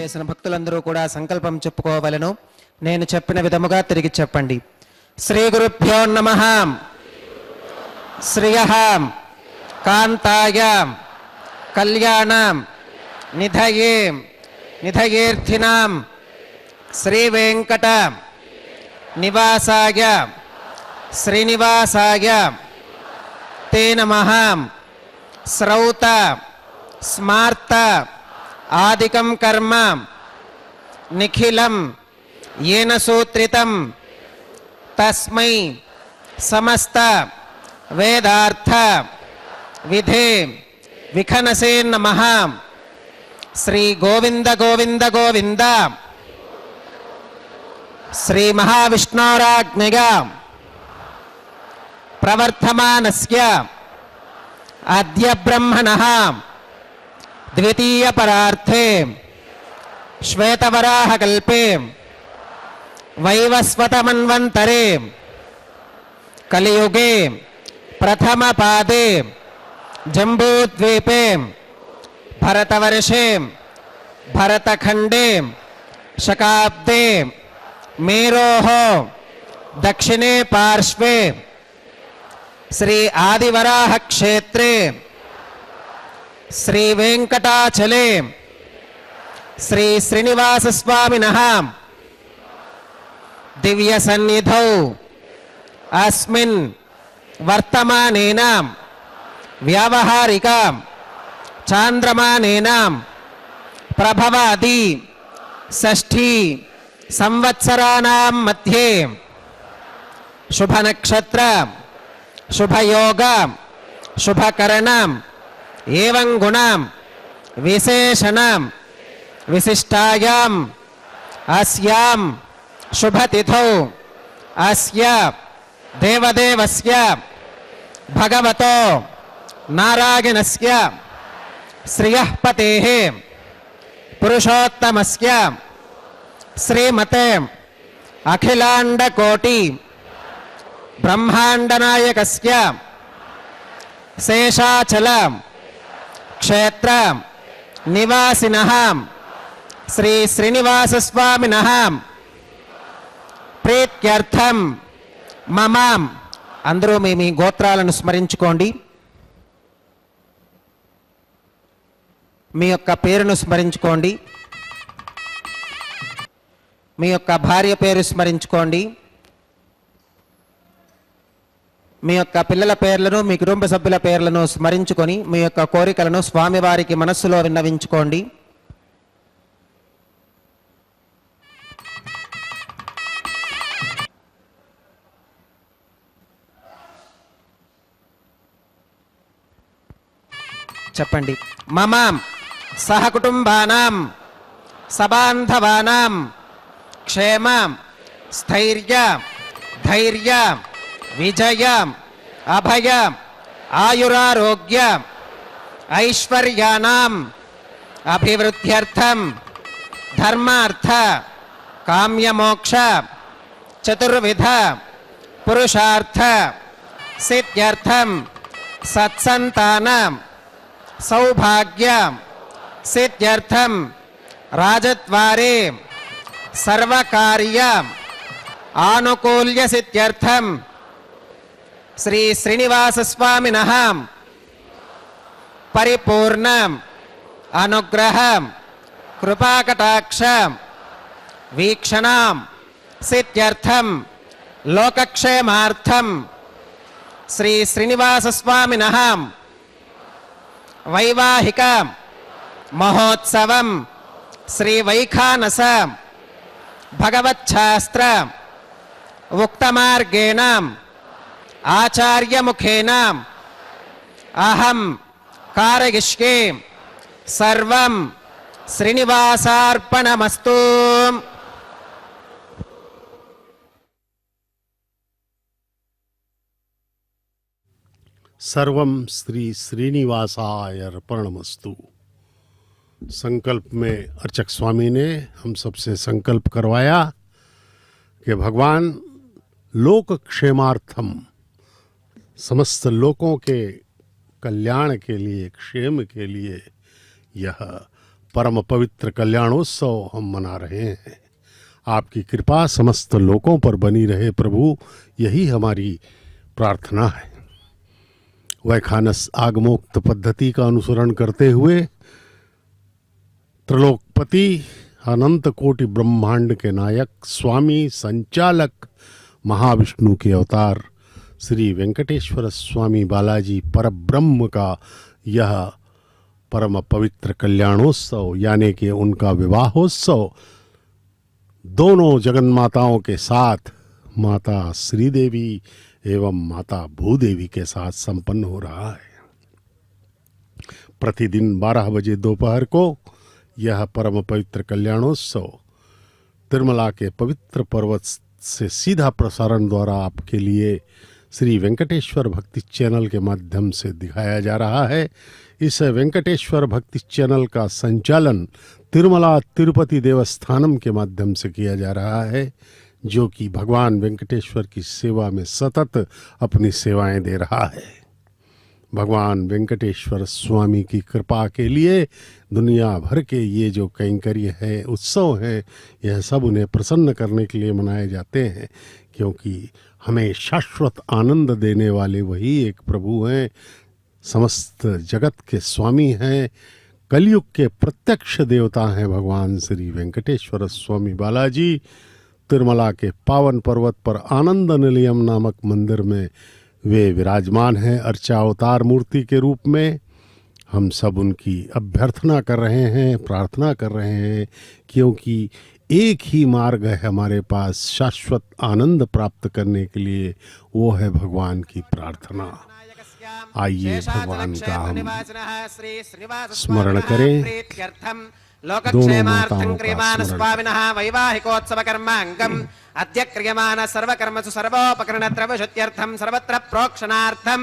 చేసిన భక్తులందరూ కూడా సంకల్పం చెప్పుకోవలను. నేను చెప్పిన విధముగా తిరిగి చెప్పండి. శ్రీ గురుభ్యో నమః. శ్రియః కాంతాయ కళ్యాణం నిధయే నిధయేర్థినాం శ్రీ వెంకట నివాసాయ శ్రీనివాసాయ తే నమః. శ్రౌత స్మార్త ఆదికం కర్మ నిఖిలం येन सूत्रितं तस्मै समस्त वेदार्थ विधे विखनसे नमः. श्री गोविंद गोविंद गोविंद श्री महाविष्णोराज्ञया प्रवर्तमानस्य अद्य ब्रह्मणः द्वितीय परार्थे श्वेतवराहकल्पे वैवस्वतमन्वन्तरे कलियुगे प्रथम पादे जम्बूद्वीपे भरतवर्षे भरतखंडे शकाब्दे मेरोः दक्षिणे पार्श्वे श्री आदिवराह क्षेत्रे श्री वेंकटाचले श्री श्रीनिवास स्वामिनः दिव्य सन्निधौ अस्मिन् वर्तमानेन व्यावहारिक चांद्रमानेन प्रभवादि षष्ठी संवत्सराणां मध्ये शुभ नक्षत्र शुभ योग शुभ करण एवं गुण विशेषण विशिष्टायां अस्यां शुभ तिथौ अस्य देवदेवस्य भगवतो नारायणस्य श्रियः पतेः पुरुषोत्तमस्य श्रीमते अखिलांड कोटि ब्रह्मांडनायकस्य शेषाचल क्षेत्र निवासिनः श्री श्रीनिवास स्वामिनः प्रीत्यर्थम मम अंदरू మీ గోత్రాలను స్మరించుకోండి. మీ యొక్క పేరును స్మరించుకోండి. మీ యొక్క భార్య పేరు స్మరించుకోండి. మీ యొక్క పిల్లల పేర్లను మీ కుటుంబ సభ్యుల పేర్లను స్మరించుకొని మీ యొక్క కోరికలను స్వామివారికి మనస్సులో విన్నవించుకోండి. చెప్పండి. మమ సహకుటుంబానాం సబాంధవానాం క్షేమ స్థైర్య ధైర్య విజయ అభయ ఆయురారోగ్య ఐశ్వర్యానాం అభివృద్ధ్యర్థం ధర్మార్థ కామ్యమోక్ష చతుర్విధ పురుషార్థ సిద్ధ్యర్థం సత్సంతాన सौभाग्य सिद्ध्यर्थम राजद्वारे सर्वकार्य आनुकूल्य सिद्ध्यर्थम श्री श्रीनिवास स्वामिनः परिपूर्ण अनुग्रह कृपाकटाक्ष वीक्षण सिद्ध्यर्थम लोकक्षेमार्थम श्री श्रीनिवास स्वामिनः वैवाहिक महोत्सव श्री वैखानस भगवच्छास्त्र उक्तमार्गेण आचार्य मुखेन अहम कारयिष्ये सर्वं श्रीनिवासार्पणमस्तु. सर्वम श्री श्रीनिवासाय अर्पणमस्तु. संकल्प में अर्चक स्वामी ने हम सबसे संकल्प करवाया कि भगवान लोक क्षेमार्थम समस्त लोकों के कल्याण के लिए क्षेम के लिए यह परम पवित्र कल्याणोत्सव हम मना रहे हैं। आपकी कृपा समस्त लोकों पर बनी रहे प्रभु, यही हमारी प्रार्थना है। वैखानस आगमोक्त पद्धति का अनुसरण करते हुए त्रिलोकपति, अनंत कोटि ब्रह्मांड के नायक, स्वामी संचालक, महाविष्णु के अवतार श्री वेंकटेश्वर स्वामी बालाजी परब्रह्म का यह परम पवित्र कल्याणोत्सव यानी कि उनका विवाहोत्सव दोनों जगन्माताओं के साथ माता श्रीदेवी एवं माता भूदेवी के साथ संपन्न हो रहा है। प्रतिदिन 12 बजे दोपहर को यह परम पवित्र कल्याणोत्सव तिरुमला के पवित्र पर्वत से सीधा प्रसारण द्वारा आपके लिए श्री वेंकटेश्वर भक्ति चैनल के माध्यम से दिखाया जा रहा है। इस वेंकटेश्वर भक्ति चैनल का संचालन तिरुमला तिरुपति देवस्थानम के माध्यम से किया जा रहा है, जो कि भगवान वेंकटेश्वर की सेवा में सतत अपनी सेवाएं दे रहा है। भगवान वेंकटेश्वर स्वामी की कृपा के लिए दुनिया भर के ये जो कैंकर्य है, उत्सव हैं, यह सब उन्हें प्रसन्न करने के लिए मनाए जाते हैं, क्योंकि हमें शाश्वत आनंद देने वाले वही एक प्रभु हैं, समस्त जगत के स्वामी हैं, कलयुग के प्रत्यक्ष देवता हैं भगवान श्री वेंकटेश्वर स्वामी बालाजी। तिरुमला के पावन पर्वत पर आनंद निलयम नामक मंदिर में वे विराजमान हैं अर्चावतार मूर्ति के रूप में। हम सब उनकी अभ्यर्थना कर रहे हैं, प्रार्थना कर रहे हैं, क्योंकि एक ही मार्ग है हमारे पास शाश्वत आनंद प्राप्त करने के लिए, वो है भगवान की प्रार्थना। आइए भगवान का हम स्मरण करें। लोकक्षेमार्थं क्रियमाण स्वामिनः वैवाहिकोत्सव कर्माङ्गम् अद्य क्रियमाण सर्वकर्मसु सर्वोपकरणत्रयशुद्ध्यर्थं सर्वत्र प्रोक्षणार्थं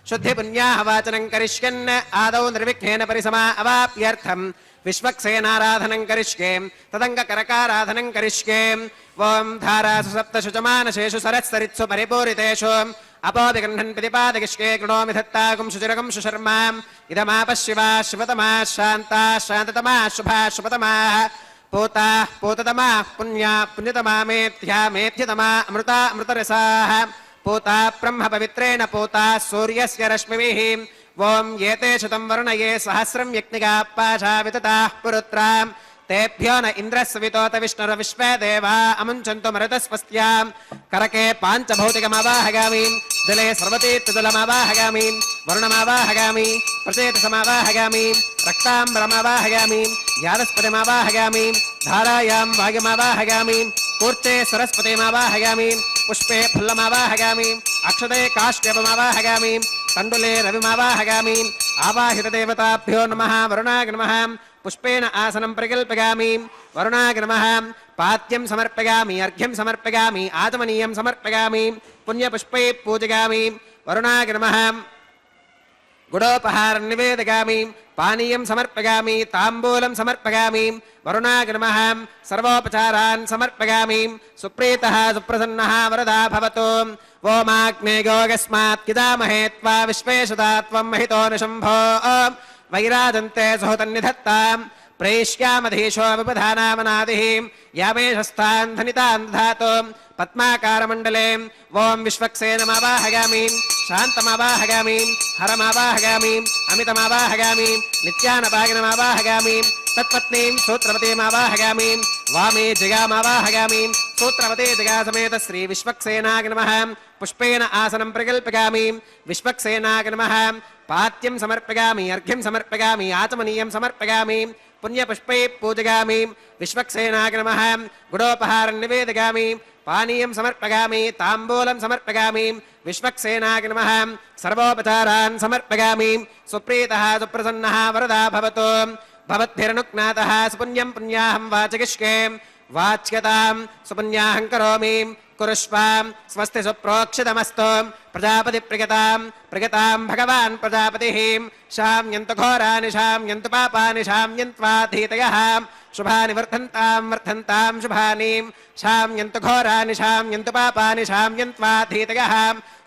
शुद्धिपुण्याः वाचनं करिष्यन् आदौ निर्विघ्नेन परिसमा अवाप्यर्थं विश्वक्सेनाराधनं करिष्ये तदङ्गकरकाराधनं करिष्ये। ॐ धारासु सप्तषु च मानसेषु सरत्सरित्सु परिपूरितेषु अपोऽभिगृह्णन् प्रतिपादयिष्ये कृणोमि धत्तागुं शुचिरगं सुशर्माम् इदमापः शिवा शिवतमा शान्ता शान्ततमा शुभा शुभतमाः पूताः पूततमाः पुण्या पुण्यतमा मेध्या मेध्यतमा अमृता अमृतरसाः पूता ब्रह्म पवित्रेण पूता सूर्यस्य रश्मिभिः। ॐ एते शतं वर्णये सहस्रं यज्ञिकाः पाशा वितताः पुरुत्राम् तेभ्यो न इन्द्रस्वितोत विष्णुर्विश्वे देवा अमुञ्चन्तु मरुतस्वस्त्यां करके पाञ्चभौतिकमावाहगामि जले सर्वतीर्थजलमावाहगामि वरुणमावाहगामि प्रचेतसमावाहगामि रक्ताम्बरमावाहगामि यादस्पतिमावाहगामि धारायां वायुमावाहगामि कूर्चे सरस्वतीमावाहगामि पुष्पे फुल्लमावाहगामि अक्षते काष्ठ्यपमावाहगामि तण्डुले रविमावाहगामि आवाहितदेवताभ्यो नमः वरुणाय नमः पुष्पेण आसनं प्रकल्पयामि वरुणाय नमः पाद्यं समर्पयामि अर्घ्यं समर्पयामि आचमनीयं समर्पयामि पुण्यपुष्पैः पूजयामि वरुणाय नमः गुडोपहारं निवेदयामि पानीयं समर्पयामि ताम्बूलं समर्पयामि वरुणाय नमः सर्वोपचारान् समर्पयामि सुप्रीतः सुप्रसन्नः वरदा भवतु। ओमाग्नेयोगस्मात् किदामहे त्वा विश्वेशदा त्वं महितो निशम्भो वैराजन्ते सुहृतन्निधत्ताम् प्रेष्यामधीशो विपधानामनादिः यामेशस्थान् धनितान् दधातु पद्माकारमण्डले। ॐ विश्वक्सेनमावाहयामि शान्तमावाहयामि हरमावाहयामि अमितमावाहयामि नित्यानपागिनमावाहयामि तत्पत्नीं सूत्रवतीमावाहयामि वामे जयामावाहयामि सूत्रवते जया समेत श्री विश्वक्सेनाय नमः पुष्पेण आसनं प्रकल्पयामि विश्वक्सेनाय नमः पाद्यं समर्पयामि अर्घ्यं समर्पयामि आचमनीयं समर्पयामि पुण्यपुष्पैः पूजयामि विश्वक्सेनाय नमः गुडोपहारं निवेदयामि पानीयं समर्पयामि ताम्बूलं समर्पयामि विश्वक्सेनाय नमः सर्वोपचारान् समर्पयामि सुप्रीतः सुप्रसन्नः वरदा भवतु। भवद्भिरनुज्ञातः सुपुण्यं पुण्याहं वाचयिष्ये वाच्यतां सुपुण्याहं करोमि कुरुष्वां स्वस्ति सुप्रोक्षितमस्तु प्रजापतिप्रियतां प्रियतां भगवान् प्रजापतिः शाम्यन्तु घोरानि शाम्यन्तु पापानि शाम्यन्त्वाधीतयः शुभानि वर्धन्तां वर्धन्तां शुभानि शाम्यन्तु घोरानि शाम्यन्तु पापानि शाम्यन्त्वाधीतयः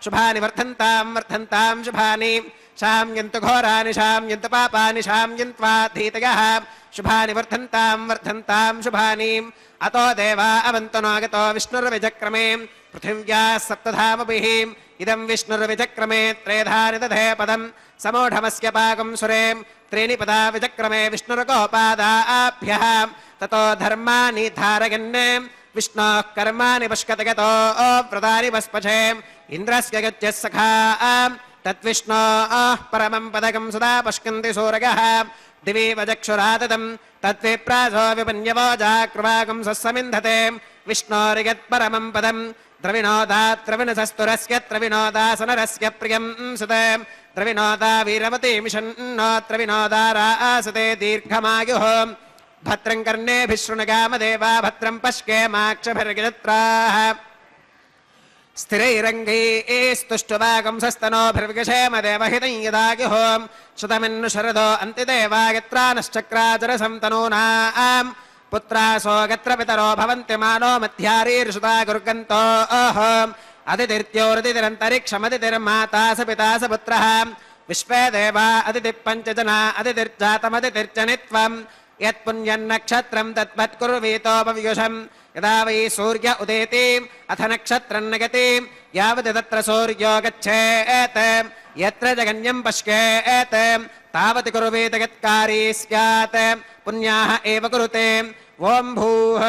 शुभानि वर्धन्तां वर्धन्तां शुभानि शाम्यन्तु घोराणि शाम्यन्तु पापानि शाम्यन्त्वा धीतयः शुभानि वर्धन्तां शुभानि अतो देवा अवन्तु नागतो विष्णुर्विजक्रमे पृथिव्याः सप्तधामभिः इदं विष्णुर्विजक्रमे त्रेधानि दधे पदम् समूढमस्य पाकं सुरे त्रीणि पदा विचक्रमे विष्णुर्गोपादाभ्यः ततो धर्माणि धारयन् विष्णोः कर्माणि पश्कतगतो व्रतानि वस्पशे इन्द्रस्य गच्छः सखा तद्विष्णोः परमं पदकं सदा पश्यन्ति सूरयः दिवि वचक्षुराततं तद्विप्रासो विपन्यवो जाकृवाकं सस्समिन्धते विष्णोर्यत्परमं पदं द्रविणोदात्रविणसस्तुरस्य त्रविणोदासनरस्य प्रियं सुते द्रविणोदा वीरवती मिषन्नो त्रविणोदारासते दीर्घमायुः भद्रं कर्णेभिः शृणुगामदेवा भद्रं पश्येमाक्षभिर्गजत्राः स्थिरैरङ्गैस्तुष्टुवागंसस्तनोभिर्विगशेम देवहितं यदायुः श्रुतमिन्नु शरदो अन्तिदेवायत्रानश्चक्राचरसं तनूनाम् पुत्रासो गत्र पितरो भवन्ति मानो मध्यारीर्षुता गुर्गन्तोः अदितिर्त्योरदितिरन्तरिक्षमदितिर्माता स पिता स पुत्रः विश्वे देवा अदितिः पञ्चजना अदितिर्जातमदितिर्जनित्वम् यत्पुण्यन्नक्षत्रं तत्पत्कुर्वीतोपव्युषम् यदा वै सूर्य उदेति अथ नक्षत्रं नगति यावत् तत्र सूर्यो गच्छेत् यत्र जगन्यं पश्येत् तावत् कुर्वीत यत्कारी स्यात् पुण्याः एव कुरुते ओं भूः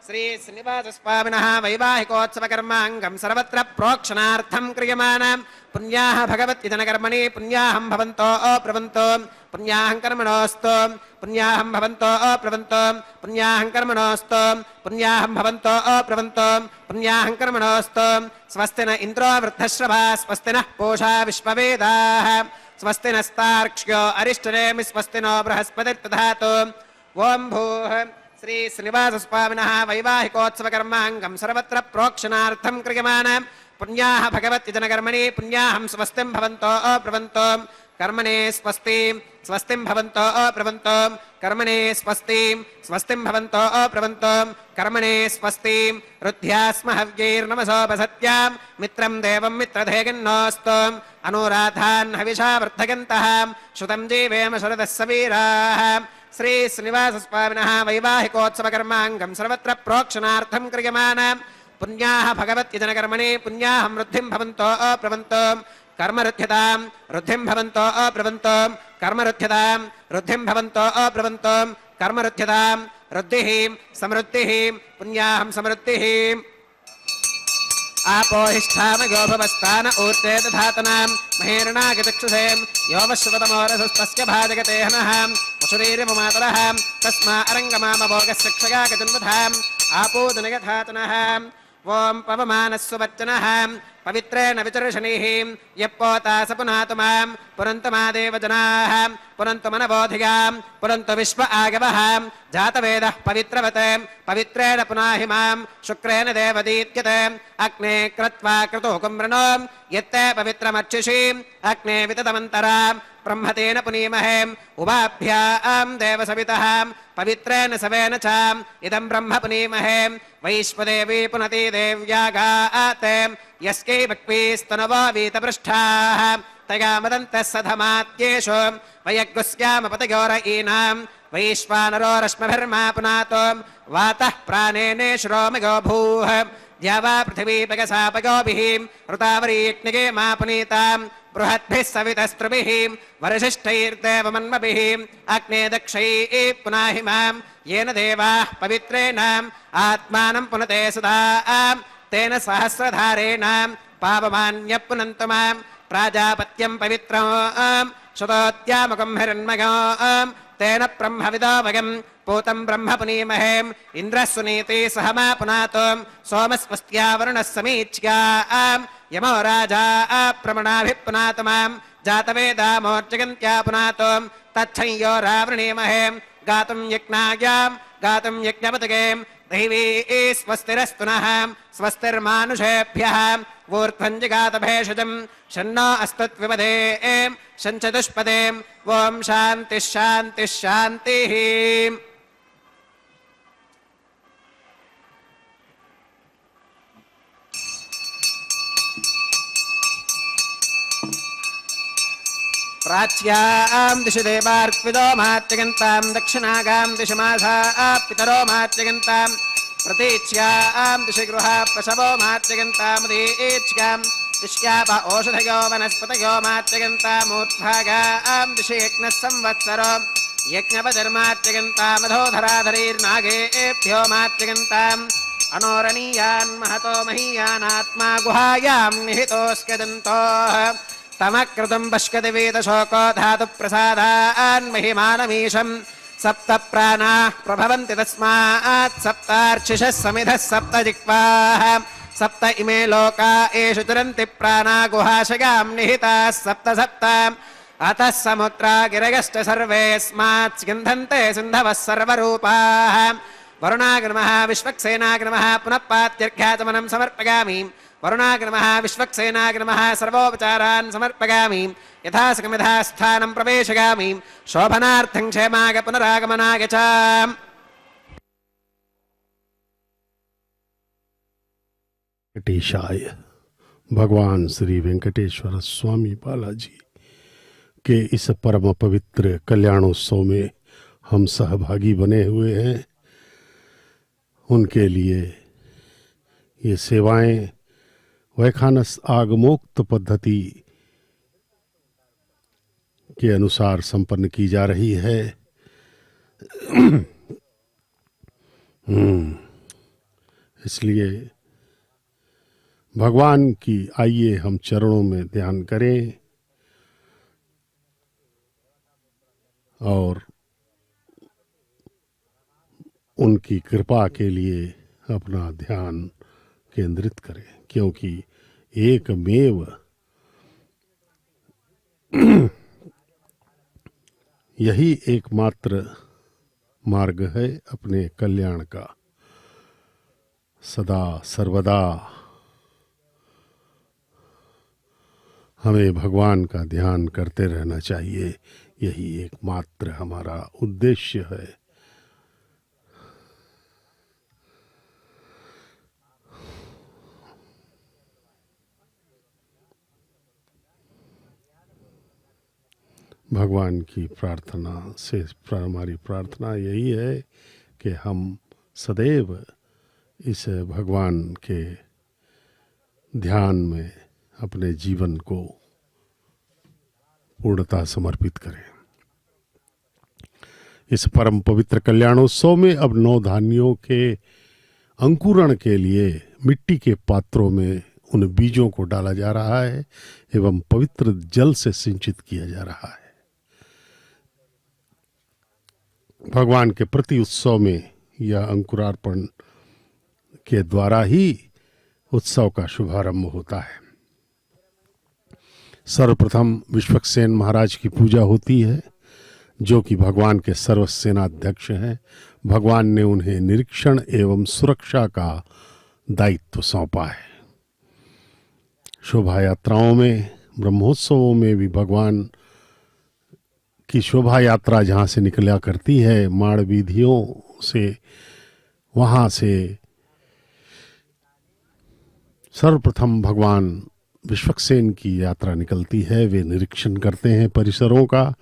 श्री श्रीनिवासस्वामिनः वैवाहिकोत्सवकर्माङ्गं सर्वत्र प्रोक्षणार्थं क्रियमाणं पुण्याः भगवति जनकर्मणि पुण्याहं भवन्तो प्रवन्तो पुण्याहं कर्मणोऽस्तु पुण्याहं भवन्तो प्रवन्तो पुण्याहं कर्मणोऽस्तु पुण्याहं भवन्तो प्रवन्तो पुण्याहं कर्मणोऽस्तु स्वस्ति न इन्द्रो वृद्धश्रवा स्वस्ति नः पूषा विश्ववेदाः स्वस्ति नस्तार्क्ष्यो अरिष्टनेमि स्वस्ति नो बृहस्पतिर्दधातु ओं भूः श्री श्रीनिवासस्वामिनः वैवाहिकोत्सवकर्माङ्गं सर्वत्र प्रोक्षणार्थं क्रियमाणं पुण्याः भगवति जनकर्मणि पुण्याहं स्वस्तिं भवन्तो प्रवन्तो कर्मणे स्वस्ति स्वस्तिं भवन्तो प्रवन्तो कर्मणे स्वस्ति स्वस्तिं भवन्तो प्रवन्तो कर्मणे स्वस्ति रुद्ध्यास्म हव्यैर्नमसोपसत्यां मित्रं देवं मित्रधेगिन्नोऽस्तु अनुराधान् हविषा वर्धयन्तः श्रुतं जीवेम शरदः सवीराः श्री श्रीनिवासस्वामिनः वैवाहिकोत्सवकर्माङ्गं सर्वत्र प्रोक्षणार्थं क्रियमाणं पुण्याः भगवति जनकर्मणि पुण्याहं वृद्धिं भवन्तो प्रवन्तो कर्मरुध्यतां वृद्धिं भवन्तो प्रवन्तो कर्मरुध्यतां वृद्धिं भवन्तो प्रवन्तो कर्मरुध्यतां वृद्धिः समृद्धिः पुण्याहं समृद्धिः आपोहिष्ठामयो भवस्तान ऊर्ते दधातनां महेरणागचक्षुषे यो वश्वतमोरसस्तस्य भाजगते हनः वसुरीरिममातरः तस्मा अरङ्गमामभोगस्य क्षया गजन्वधाम् आपोदनयथातनः ओं पवमानस्सुवच्चनः पवित्रेण विचर्षणीः यप्पोता स पुनातु मां पुनन्तु मा देवजनाः पुनन्तु मनबोधियां पुनन्तु विश्व आगवः जातवेदः पवित्रवत् पवित्रेण पुनाहि मां शुक्रेण देवदीत्यते अग्ने कृत्वा क्रतुकुम्रणो यत्ते पवित्रमर्चिषीम् अग्ने विततमन्तरा ब्रह्मतेन पुनीमहे उभाभ्यां देवसवितः पवित्रेण सवेन च इदं ब्रह्म पुनीमहे वैश्वदेवी पुनति देव्यागात् यस्यै भक्तिस्तनवो वीतपृष्ठाः तया मदन्तः सधमात्येषु वयग्गुस्यामपतयोरयीनां वैश्वानरो रश्मिभिर्मा पुनातो वातः प्राणेनेश्रोमगो भूः द्यावा पृथिवी पगसापगोभिः ऋतावरीक्निगे मा पुनीतां बृहद्भिः सवितस्त्रुभिः वरशिष्ठैर्देवमन्मभिः अग्ने दक्षैः पुनाहि मां येन देवाः पवित्रेण आत्मानं पुनते सुधा तेन सहस्रधारेण पावमान्यः पुनन्तु मां प्राजापत्यं पवित्रं श्रुतोत्यामुखं हिरण्मयो तेन ब्रह्मविदो वयं पूतं ब्रह्म पुनीमहे इन्द्रः सुनीति सह मा पुनातो सोमस्वस्त्या वरुणः समीच्या यमो राजा प्रमणाभिः पुनातु मां जातवेदामोर्जगन्त्या पुनातो तच्छंयो रावृणीमहे गातुं यज्ञायां गातुं यज्ञपतगे दैवी स्वस्तिरस्तु नः स्वस्तिर्मानुषेभ्यः ऊर्ध्वं जिगातभेषजं शन्नो अस्तुत्विपदे शञ्चतुष्पदे ॐ शान्तिः शान्तिः शान्तिः प्राच्यां दिशि देवार्पितो मात्यगन्तां दक्षिणागां दिशि मासा पितरो मात्यगन्तां प्रतीच्यां दिशि गृहा प्रसवो मात्यगन्तामुदीच्यां दिश्याप ओषधयो वनस्पतयो मात्यगन्तामूर्ध्वागां दिशि यज्ञः संवत्सरो यज्ञपतिर्मात्यगन्तामधोधराधरीर्नागेभ्यो मात्यगन्ताम् अनोरणीयान् महतो महीयानात्मा गुहायां निहितोऽस्कदन्तोः तमकृतं पश्यति वेदशोको धातुप्रसादान् महिमानमीशम् सप्त प्राणाः प्रभवन्ति तस्मात् सप्तार्चिषः समिधः सप्त जिह्वाः सप्त इमे लोका एषु चरन्ति प्राणा गुहाशयां निहिताः सप्त सप्त अतः समुद्रा गिरयश्च सर्वेऽस्मात् स्यन्धन्ते सिन्धवः सर्वरूपाः वरुणाग्नमः विश्वक्सेनाग्नमः पुनः पात्यर्घ्याचमनं समर्पयामि वरुणाग्नमः विश्वक्सेनाग्नमः सर्वोपचारान् समर्पयामि यथासकमिधा स्थानं प्रवेशयामि शोभनार्थं क्षेमाय पुनरागमनाय च वेंकटेशाय। भगवान श्री वेंकटेश्वर स्वामी बालाजी के इस परम पवित्र कल्याणोत्सव में हम सहभागी बने हुए हैं। उनके लिए ये सेवाएं वैखानस आगमोक्त पद्धति के अनुसार संपन्न की जा रही है। इसलिए भगवान की आइए हम चरणों में ध्यान करें और उनकी कृपा के लिए अपना ध्यान केंद्रित करें, क्योंकि एकमेव यही एकमात्र मार्ग है अपने कल्याण का। सदा सर्वदा हमें भगवान का ध्यान करते रहना चाहिए, यही एकमात्र हमारा उद्देश्य है। भगवान की प्रार्थना से हमारी प्रार्थना यही है कि हम सदैव इस भगवान के ध्यान में अपने जीवन को पूर्णतः समर्पित करें। इस परम पवित्र कल्याणोत्सव में अब 9 धान्यों के अंकुरण के लिए मिट्टी के पात्रों में उन बीजों को डाला जा रहा है एवं पवित्र जल से सिंचित किया जा रहा है। भगवान के प्रति उत्सव में यह अंकुरार्पण के द्वारा ही उत्सव का शुभारंभ होता है। सर्वप्रथम विश्वक्सेन महाराज की पूजा होती है, जो कि भगवान के सर्वसेनाध्यक्ष हैं। भगवान ने उन्हें निरीक्षण एवं सुरक्षा का दायित्व सौंपा है। शोभा यात्राओं में, ब्रह्मोत्सवों में भी भगवान की शोभा यात्रा जहाँ से निकला करती है, माड़ वीधियों से, वहाँ से सर्वप्रथम भगवान विश्वक्सेन की यात्रा निकलती है। वे निरीक्षण करते हैं परिसरों का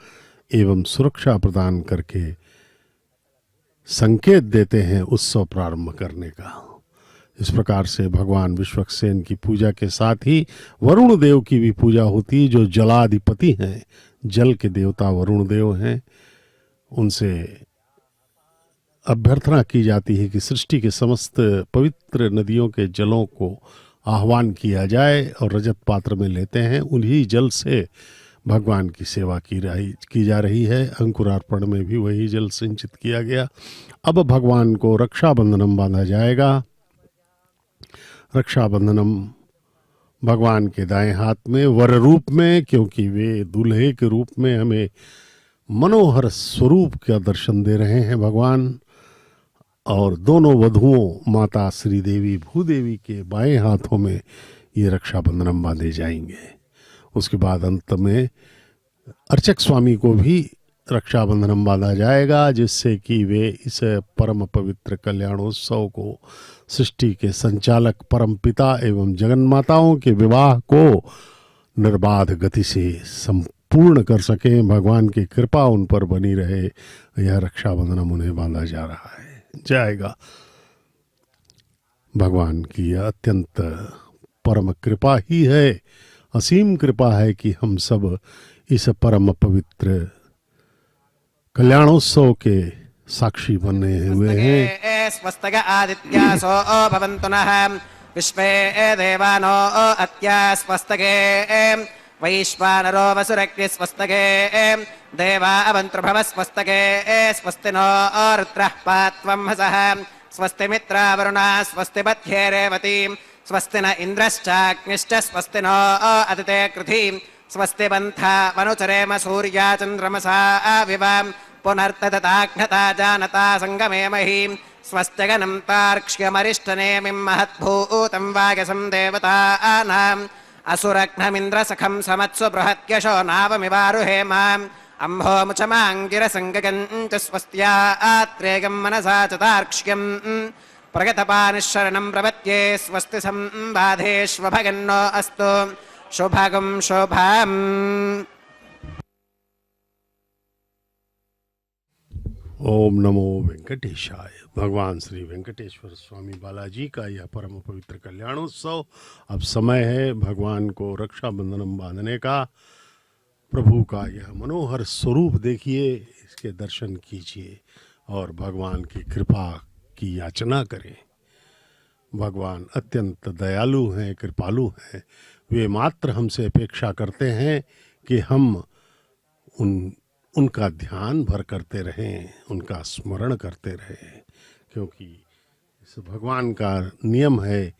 एवं सुरक्षा प्रदान करके संकेत देते हैं उत्सव प्रारंभ करने का। इस प्रकार से भगवान विश्वक्सेन की पूजा के साथ ही वरुण देव की भी पूजा होती है, जो जलाधिपति हैं, जल के देवता वरुण देव हैं। उनसे अभ्यर्थना की जाती है कि सृष्टि के समस्त पवित्र नदियों के जलों को आह्वान किया जाए, और रजत पात्र में लेते हैं। उन्हीं जल से भगवान की सेवा की जा रही है। अंकुरार्पण में भी वही जल सिंचित किया गया। अब भगवान को रक्षाबंधनम बांधा जाएगा। रक्षाबंधनम भगवान के दाएं हाथ में वर रूप में, क्योंकि वे दूल्हे के रूप में हमें मनोहर स्वरूप का दर्शन दे रहे हैं भगवान। और दोनों वधुओं माता श्रीदेवी भूदेवी के बाएं हाथों में ये रक्षाबंधनम बांधे जाएंगे। उसके बाद अंत में अर्चक स्वामी को भी रक्षाबंधनम बांधा जाएगा, जिससे कि वे इस परम पवित्र कल्याणोत्सव को, सृष्टि के संचालक परम पिता एवं जगन्माताओं के विवाह को निर्बाध गति से पूर्ण कर सकें, भगवान की कृपा उन पर बनी रहे, यह रक्षाबंधन उन्हें बांधा जा रहा है जाएगा। भगवान की यह अत्यंत परम कृपा ही है, असीम कृपा है कि हम सब इस परम पवित्र कल्याणोत्सव के साक्षी बने हुए हैं। स्वस्तग आदित्यासो भवन्तु नः विश्वे देवानो अत्या स्वस्तगे वैश्वानरो वसुरग्नि स्वस्तगे देवा अवन्तृभव स्वस्तगे स्वस्ति नो रुद्रः पात्वं हसः स्वस्ति मित्रावरुणा स्वस्ति बध्ये रेवती स्वस्ति न इन्द्रश्चाग्निश्च स्वस्ति नो अदिते कृधि स्वस्ति बन्था वनुचरेम सूर्या चन्द्रमसा विवाम् पुनर्तदताघ्नता जानता सङ्गमे महीं स्वस्त्यगनं तार्क्ष्यमरिष्टनेमिं महद्भूतं वागसं देवतानाम् असुरघ्नमिन्द्रसखं समत्सु बृहत्यशो नावमिवारुहेमाम् अम्भोमुचमाङ्गिरसङ्गगञ्च स्वस्त्या आत्रेयं मनसा च तार्क्ष्यम् प्रगतपानिशरणं प्रपद्ये स्वस्ति संबाधेष्वभगन्नो अस्तु शुभगं शुभम्। ओम नमो वेंकटेशाय। भगवान श्री वेंकटेश्वर स्वामी बालाजी का यह परम पवित्र कल्याणोत्सव, अब समय है भगवान को रक्षाबंधन बांधने का। प्रभु का यह मनोहर स्वरूप देखिए, इसके दर्शन कीजिए और भगवान की कृपा की याचना करें। भगवान अत्यंत दयालु हैं, कृपालु हैं। वे मात्र हमसे अपेक्षा करते हैं कि हम उनका ध्यान भर करते रहें, उनका स्मरण करते रहें, क्योंकि इस भगवान का नियम है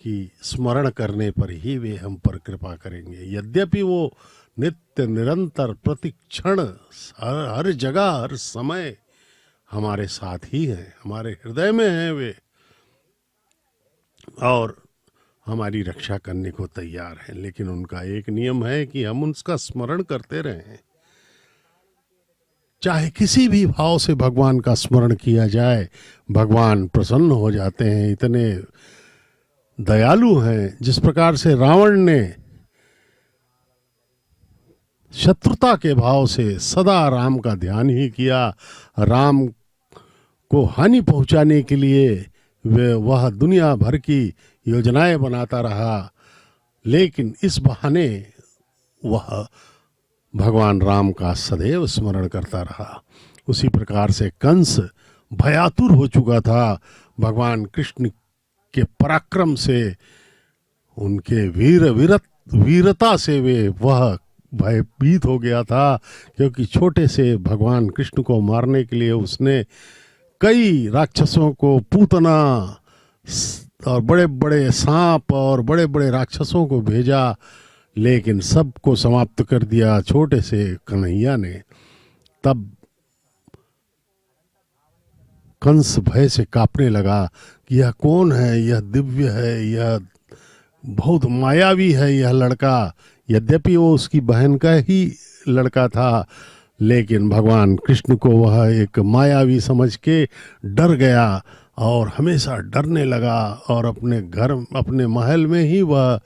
कि स्मरण करने पर ही वे हम पर कृपा करेंगे। यद्यपि वो नित्य निरंतर प्रतिक्षण हर जगह हर समय हमारे साथ ही हैं, हमारे हृदय में हैं वे, और हमारी रक्षा करने को तैयार हैं। लेकिन उनका एक नियम है कि हम उसका स्मरण करते रहें। चाहे किसी भी भाव से भगवान का स्मरण किया जाए, भगवान प्रसन्न हो जाते हैं। इतने दयालु हैं। जिस प्रकार से रावण ने शत्रुता के भाव से सदा राम का ध्यान ही किया, राम को हानि पहुंचाने के लिए वह दुनिया भर की योजनाएं बनाता रहा, लेकिन इस बहाने वह भगवान राम का सदैव स्मरण करता रहा। उसी प्रकार से कंस भयातुर हो चुका था। भगवान कृष्ण के पराक्रम से, उनके वीरता से वह भयभीत हो गया था, क्योंकि छोटे से भगवान कृष्ण को मारने के लिए उसने कई राक्षसों को, पूतना और बड़े बड़े सांप और बड़े बड़े राक्षसों को भेजा, लेकिन सबको समाप्त कर दिया छोटे से कन्हैया ने। तब कंस भय से कांपने लगा कि यह कौन है, यह दिव्य है, यह बहुत मायावी है यह लड़का। यद्यपि वो उसकी बहन का ही लड़का था, लेकिन भगवान कृष्ण को वह एक मायावी समझ के डर गया और हमेशा डरने लगा, और अपने घर, अपने महल में ही वह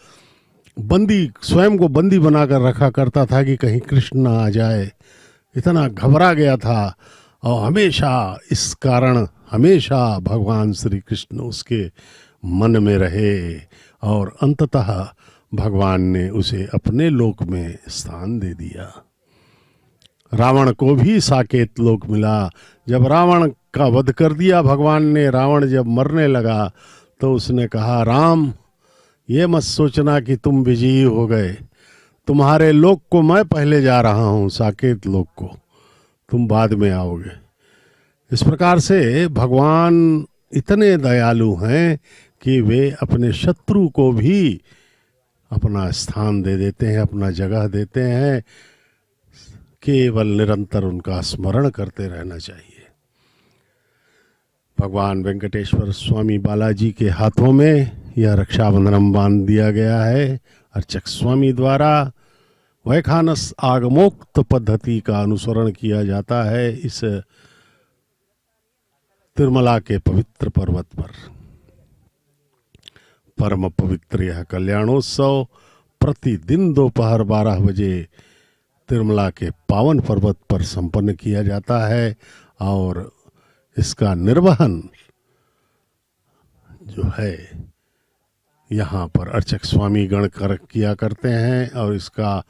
स्वयं को बंदी बनाकर रखा करता था कि कहीं कृष्ण ना आ जाए। इतना घबरा गया था, और हमेशा इस कारण हमेशा भगवान श्री कृष्ण उसके मन में रहे, और अंततः भगवान ने उसे अपने लोक में स्थान दे दिया। रावण को भी साकेत लोक मिला। जब रावण का वध कर दिया भगवान ने, रावण जब मरने लगा तो उसने कहा, राम ये मत सोचना कि तुम विजयी हो गए, तुम्हारे लोक को मैं पहले जा रहा हूँ, साकेत लोक को तुम बाद में आओगे। इस प्रकार से भगवान इतने दयालु हैं कि वे अपने शत्रु को भी अपना स्थान दे देते हैं, अपना जगह देते हैं। केवल निरंतर उनका स्मरण करते रहना चाहिए। भगवान वेंकटेश्वर स्वामी बालाजी के हाथों में यह रक्षाबंधन बांध दिया गया है। अर्चक स्वामी द्वारा वैखानस आगमोक्त पद्धति का अनुसरण किया जाता है इस तिरुमला के पवित्र पर्वत पर। परम पवित्र यह कल्याणोत्सव प्रतिदिन दोपहर 12 बजे तिरुमला के पावन पर्वत पर संपन्न किया जाता है और इसका निर्वहन जो है यहाँ पर अर्चक स्वामी गण किया करते हैं और इसका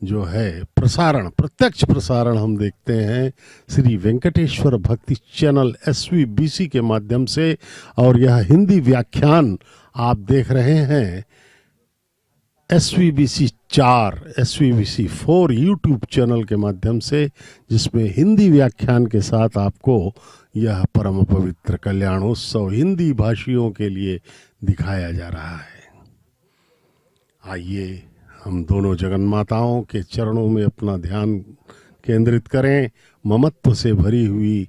जो है प्रसारण, प्रत्यक्ष प्रसारण हम देखते हैं श्री वेंकटेश्वर भक्ति चैनल SVBC के माध्यम से। और यह हिंदी व्याख्यान आप देख रहे हैं SVBC 4, SVBC 4 यूट्यूब चैनल के माध्यम से, जिसमें हिंदी व्याख्यान के साथ आपको यह परम पवित्र कल्याणोत्सव हिंदी भाषियों के लिए दिखाया जा रहा है। आइए हम दोनों जगन्माताओं के चरणों में अपना ध्यान केंद्रित करें। ममत्व से भरी हुई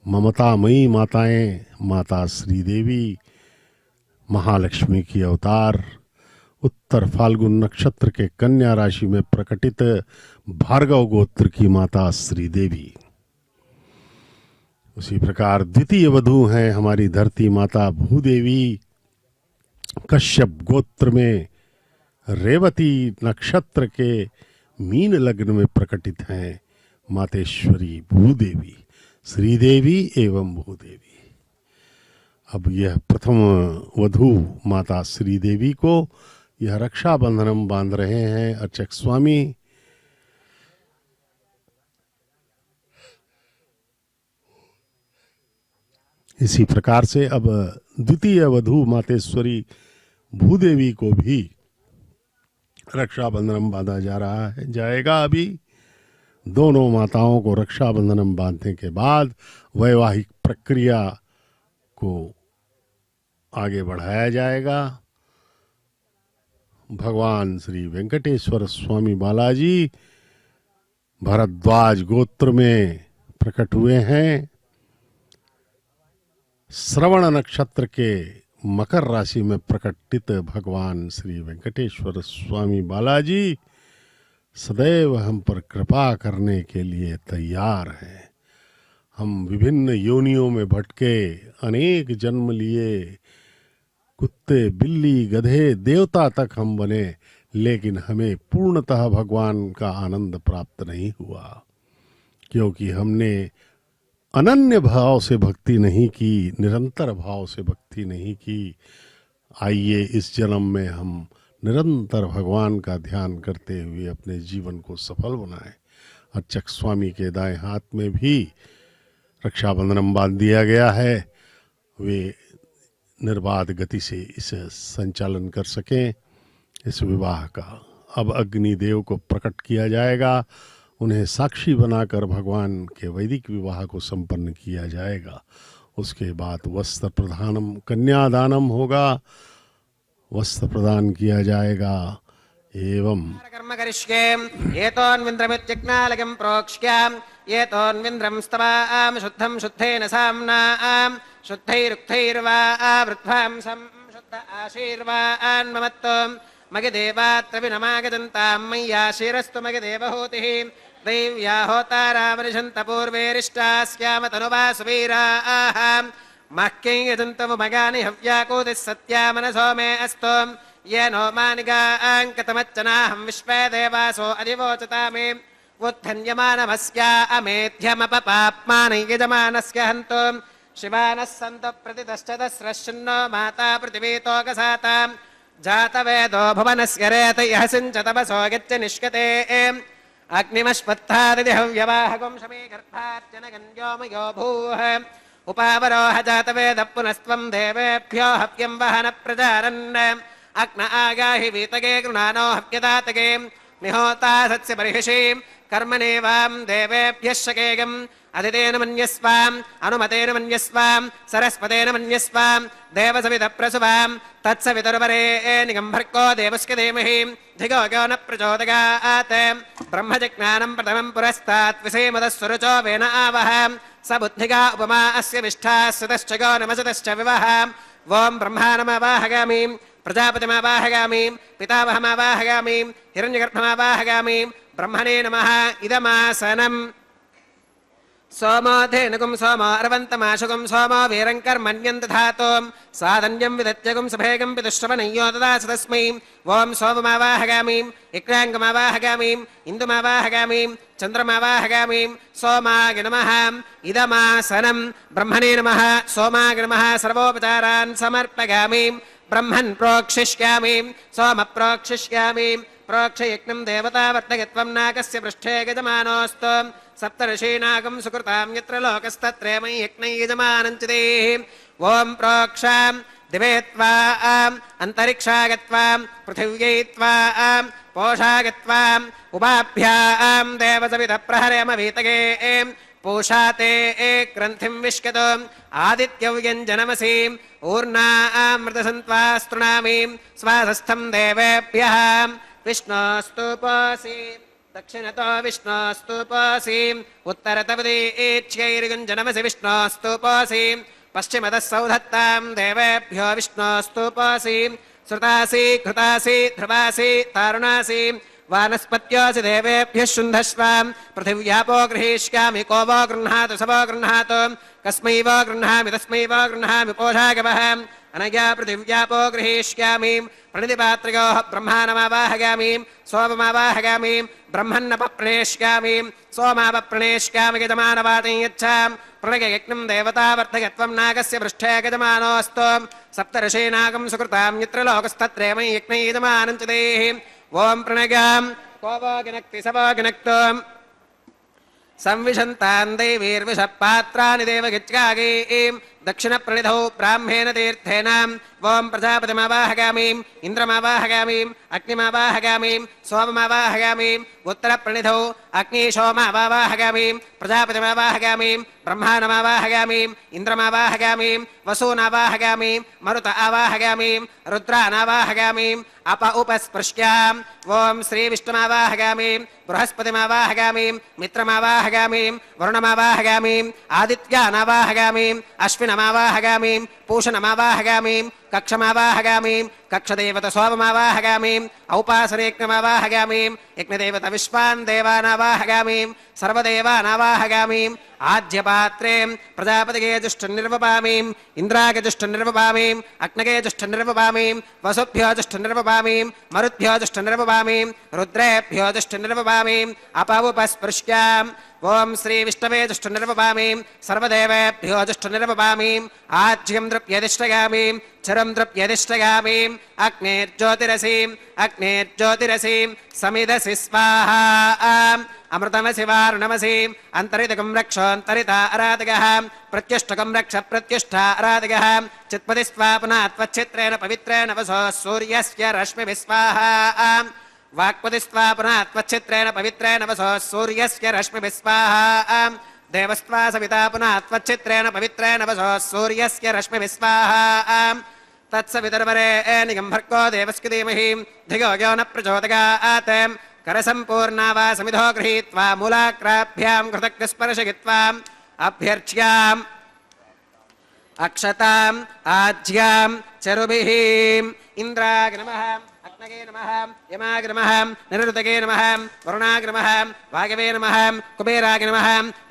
ममतामयी माताएं, माता श्री देवी महालक्ष्मी की अवतार, उत्तर फाल्गुन नक्षत्र के कन्या राशि में प्रकटित भार्गव गोत्र की माता श्री देवी। उसी प्रकार द्वितीय वधू हैं हमारी धरती माता भूदेवी, कश्यप गोत्र में रेवती नक्षत्र के मीन लग्न में प्रकटित हैं मातेश्वरी भूदेवी, श्रीदेवी एवं भूदेवी। अब यह प्रथम वधू माता श्रीदेवी को यह रक्षाबंधनम बांध रहे हैं अर्चक स्वामी। इसी प्रकार से अब द्वितीय वधू मातेश्वरी भूदेवी को भी रक्षाबंधनम बांधा जा रहा है जाएगा। अभी दोनों माताओं को रक्षाबंधनम बांधने के बाद वैवाहिक प्रक्रिया को आगे बढ़ाया जाएगा। भगवान श्री वेंकटेश्वर स्वामी बालाजी भरद्वाज गोत्र में प्रकट हुए हैं। श्रवण नक्षत्र के मकर राशि में प्रकटित भगवान श्री वेंकटेश्वर स्वामी बालाजी सदैव हम पर कृपा करने के लिए तैयार हैं। हम विभिन्न योनियों में भटके, अनेक जन्म लिए, कुत्ते, बिल्ली, गधे, देवता तक हम बने, लेकिन हमें पूर्णतः भगवान का आनंद प्राप्त नहीं हुआ, क्योंकि हमने अनन्य भाव से भक्ति नहीं की, निरंतर भाव से भक्ति नहीं की। आइए इस जन्म में हम निरंतर भगवान का ध्यान करते हुए अपने जीवन को सफल बनाएं। अर्चक स्वामी के दाएं हाथ में भी रक्षाबंधनम बांध दिया गया है, वे निर्बाध गति से इसे संचालन कर सकें इस विवाह का। अब अग्निदेव को प्रकट किया जाएगा, उन्हें साक्षी बनाकर भगवान के वैदिक विवाह को संपन्न किया जाएगा। उसके बाद वस्त्र प्रदानम, कन्यादानम होगा, वस्त्र प्रदान किया जाएगा। एवं कर्म करिष्ये एतोन्विन्द्रमित्यज्ञालकं प्रोक्ष्याम एतोन्विन्द्रं स्तवाम शुद्धं शुद्धेन साम्नाम शुद्धैरुक्थैर्वा वृद्धां संशुद्ध आशीर्वान् ममत्तम मगदेवात्र विनमागदन्तां मय्या शिरस्तु मगदेवहूतिः दैव्या होतारामनिषन्त पूर्वेरिष्टास्याम तनुवा सुवीराः मह्यं यजन्तमुमगानि हव्याकूतिः सत्या मनसो मे अस्तु येनो मानिगाङ्कतमच्चनाहं विश्वे देवासो अधिवोचतामे उत्थन्यमानमस्या अमेध्यमपपाप्मानं यजमानस्य हन्तु शिवानः सन्तु प्रतितश्चतस्रश्चिन्नो माता पृथिवीतोकसाताम् जातवेदो भुवनस्य रेतयः सिञ्च तपसो गच्छ निष्कते अग्निमश्वत्थादिहव्यवाहकं शमीगर्भार्जनगन्योमयो भूः उपावरोह जातवेदः पुनस्त्वं देवेभ्यो हव्यं वहन प्रजारन् अग्न आगाहि वीतगे गृणानो हव्यदातगे निहोता सत्स्य बर्हिषीं कर्मणेवां देवेभ्यः शकेगम् अधितेन मन्यस्वाम् अनुमतेन मन्यस्वाम् सरस्वतेन मन्यस्वाम् देवसवितप्रसुवाम् तत्सवितुर्वरेण्यं भर्गो देवस्य धीमहि धियो यो न प्रचोदयात् ब्रह्मजिज्ञानं प्रथमं पुरस्तात् विषेमदस्सुरुचो वेन आवह स बुद्धिगा उपमा अस्य विष्ठा सुतश्च गो नमसतश्च विवह ॐ ब्रह्माणमावाहयामि प्रजापतिमावाहयामि पितामहमावाहयामि हिरण्यगर्भमावाहयामि ब्रह्मणे नमः इदमासनम् सोमो धेनुगुं सोमो अर्वन्तमाशुगुं सोमो वीरङ्कर्मण्यं दधातुं साधन्यं विदत्यगुं सभेगं पितुश्रवणय्यो ददासु तस्मै ॐ सोममावाहगामीं इक्राङ्गमावाहगामीं इन्दुमावाहगामीं चन्द्रमावाहगामीं सोमाय नमः इदमासनं ब्रह्मणे नमः सोमाय नमः सर्वोपचारान् समर्पयामि ब्रह्मन् प्रोक्षिष्यामि सोम प्रोक्षिष्यामि प्रोक्षयज्ञं देवतावर्तकत्वं नागस्य पृष्ठे गजमानोऽस्तु सप्तर्षीनागं सुकृतां यत्र लोकस्तत्रेमं यज्ञं यजमानं च देहि ॐ प्रोक्षां दिवे त्वाम् अन्तरिक्षागत्वां पृथिव्यै त्वाम् पोषागत्वाम् उभाभ्यां देवसवितः प्रहरयमवीतगे पूषा ते ग्रन्थिं विष्कतो आदित्यव्यञ्जनमसीम् ऊर्णामृतसन्त्वा स्तृणामि स्वासस्थं देवेभ्यः विष्णोस्तुपोऽसि दक्षिणतो विष्णोस्तुपोऽसि उत्तरतवदीच्यैर्युञ्जनमसि विष्णोस्तुपोऽसि पश्चिमतः सौधत्तां देवेभ्यो विष्णोस्तुपोऽसि श्रुतासि घृतासि ध्रुवासि तारुणासि वानस्पत्योऽसि देवेभ्यः शुन्धस्वां पृथिव्यापो गृहीष्यामि को वो गृह्णातु स वो गृह्णातु कस्मै वो गृह्णामि तस्मै वो गृह्णामि पोषागवः अनया पृथिव्यापो गृहीष्यामि प्रणितिपात्रयोः ब्रह्माणमावाहयामि सोममावाहयामि ब्रह्मन्नपप्रणेष्यामि सोमापप्रणेष्यामि यजमानवातं यच्छां प्रणययज्ञं देवतावर्धकत्वं नागस्य पृष्ठे गजमानोऽस्तु सप्तर्षीनागं सुकृतां यत्र लोकस्तत्रेमं यज्ञं यजमानं च देहि ॐ प्रणगां को वो गिनक्ति स वो गिनक्तु संविशन्तां दैवीर्विषपात्राणि देवगिच्कागीं दक्षिणप्रणिधौ ब्राह्मेण तीर्थेन ॐ प्रजापतिमावाहगामीं इन्द्रमावाहगामीं अग्निमावाहगामीं सोममावाहगामीं उत्तरप्रणिधौ अग्निशोमावाहगामीं प्रजापतिमावाहगामीं ब्रह्माणमावाहगामीं इन्द्रमावाहगामीं वसूनावाहगामीं मरुत आवाहगामीं रुद्रानावाहगामीं अप उपस्पृश्याम् ॐ श्रीविष्णुमावाहगामीं बृहस्पतिमावाहगामीं मित्रमावाहगामीं वरुणमावाहगामीं आदित्यानावाहगामीं अश्विनमावाहगामीं पूषणमावाहगामीं कक्षमावाहगामीं कक्षदेवत सोममावाहगामीं औपासनेज्ञमावाहगामीं यज्ञदेवत विश्वान् देवानावाहगामीं सर्वदेवानावाहगामीं आज्यपात्रे प्रजापतिगे जुष्टनिर्वपामीं इन्द्रागे जुष्टनिर्वपामीं अग्नगे जुष्टनिर्वपामीं वसुभ्यो जुष्टनिर्वपामीं मरुद्भ्यो जुष्टनिर्वपामीं रुद्रेभ्यो जुष्टनिर्वपामीं अपौपस्पृश्याम् ॐ श्रीविष्णवे जुष्टनिर्वपामीं सर्वदेवेभ्यो जुष्टनिर्वपामीं आज्यं द्रव्यधिष्ठयामीं चरं द्रव्यधिष्ठयामीं अग्नेर्ज्योतिरसीं समिदसि स्वाहा अमृतमसि वारुणमसीम् अन्तरितकं रक्षोऽन्तरिता अराधगः प्रत्युष्टकं रक्ष प्रत्युष्ठा अराधगः चित्पदि स्वा पुनः त्वच्छित्रेण पवित्रेण वसो सूर्यस्य रश्मिभिः स्वाहा वाक्पतिस्त्वा पुनः त्वच्छित्रेण पवित्रेण वसो सूर्यस्य रश्मिभिः स्वाहा देवस्त्वा सविता पुनः त्वच्छित्रेण पवित्रेण वसो सूर्यस्य रश्मिभिः स्वाहा तत्सवितर्वरेण्यं भर्गो देवस्य धीमहि धियो यो न प्रचोदयात् करसम्पूर्णा वा समिधो गृहीत्वा मूलाग्राभ्यां कृतज्ञस्पर्शयित्वा अभ्यर्च्याम् अक्षताम् आज्यां चरुभिः इन्द्राय नमः अग्नये नमः यमाय नमः निरुतगे नमः वरुणाय नमः वायवे नमः कुबेराय नमः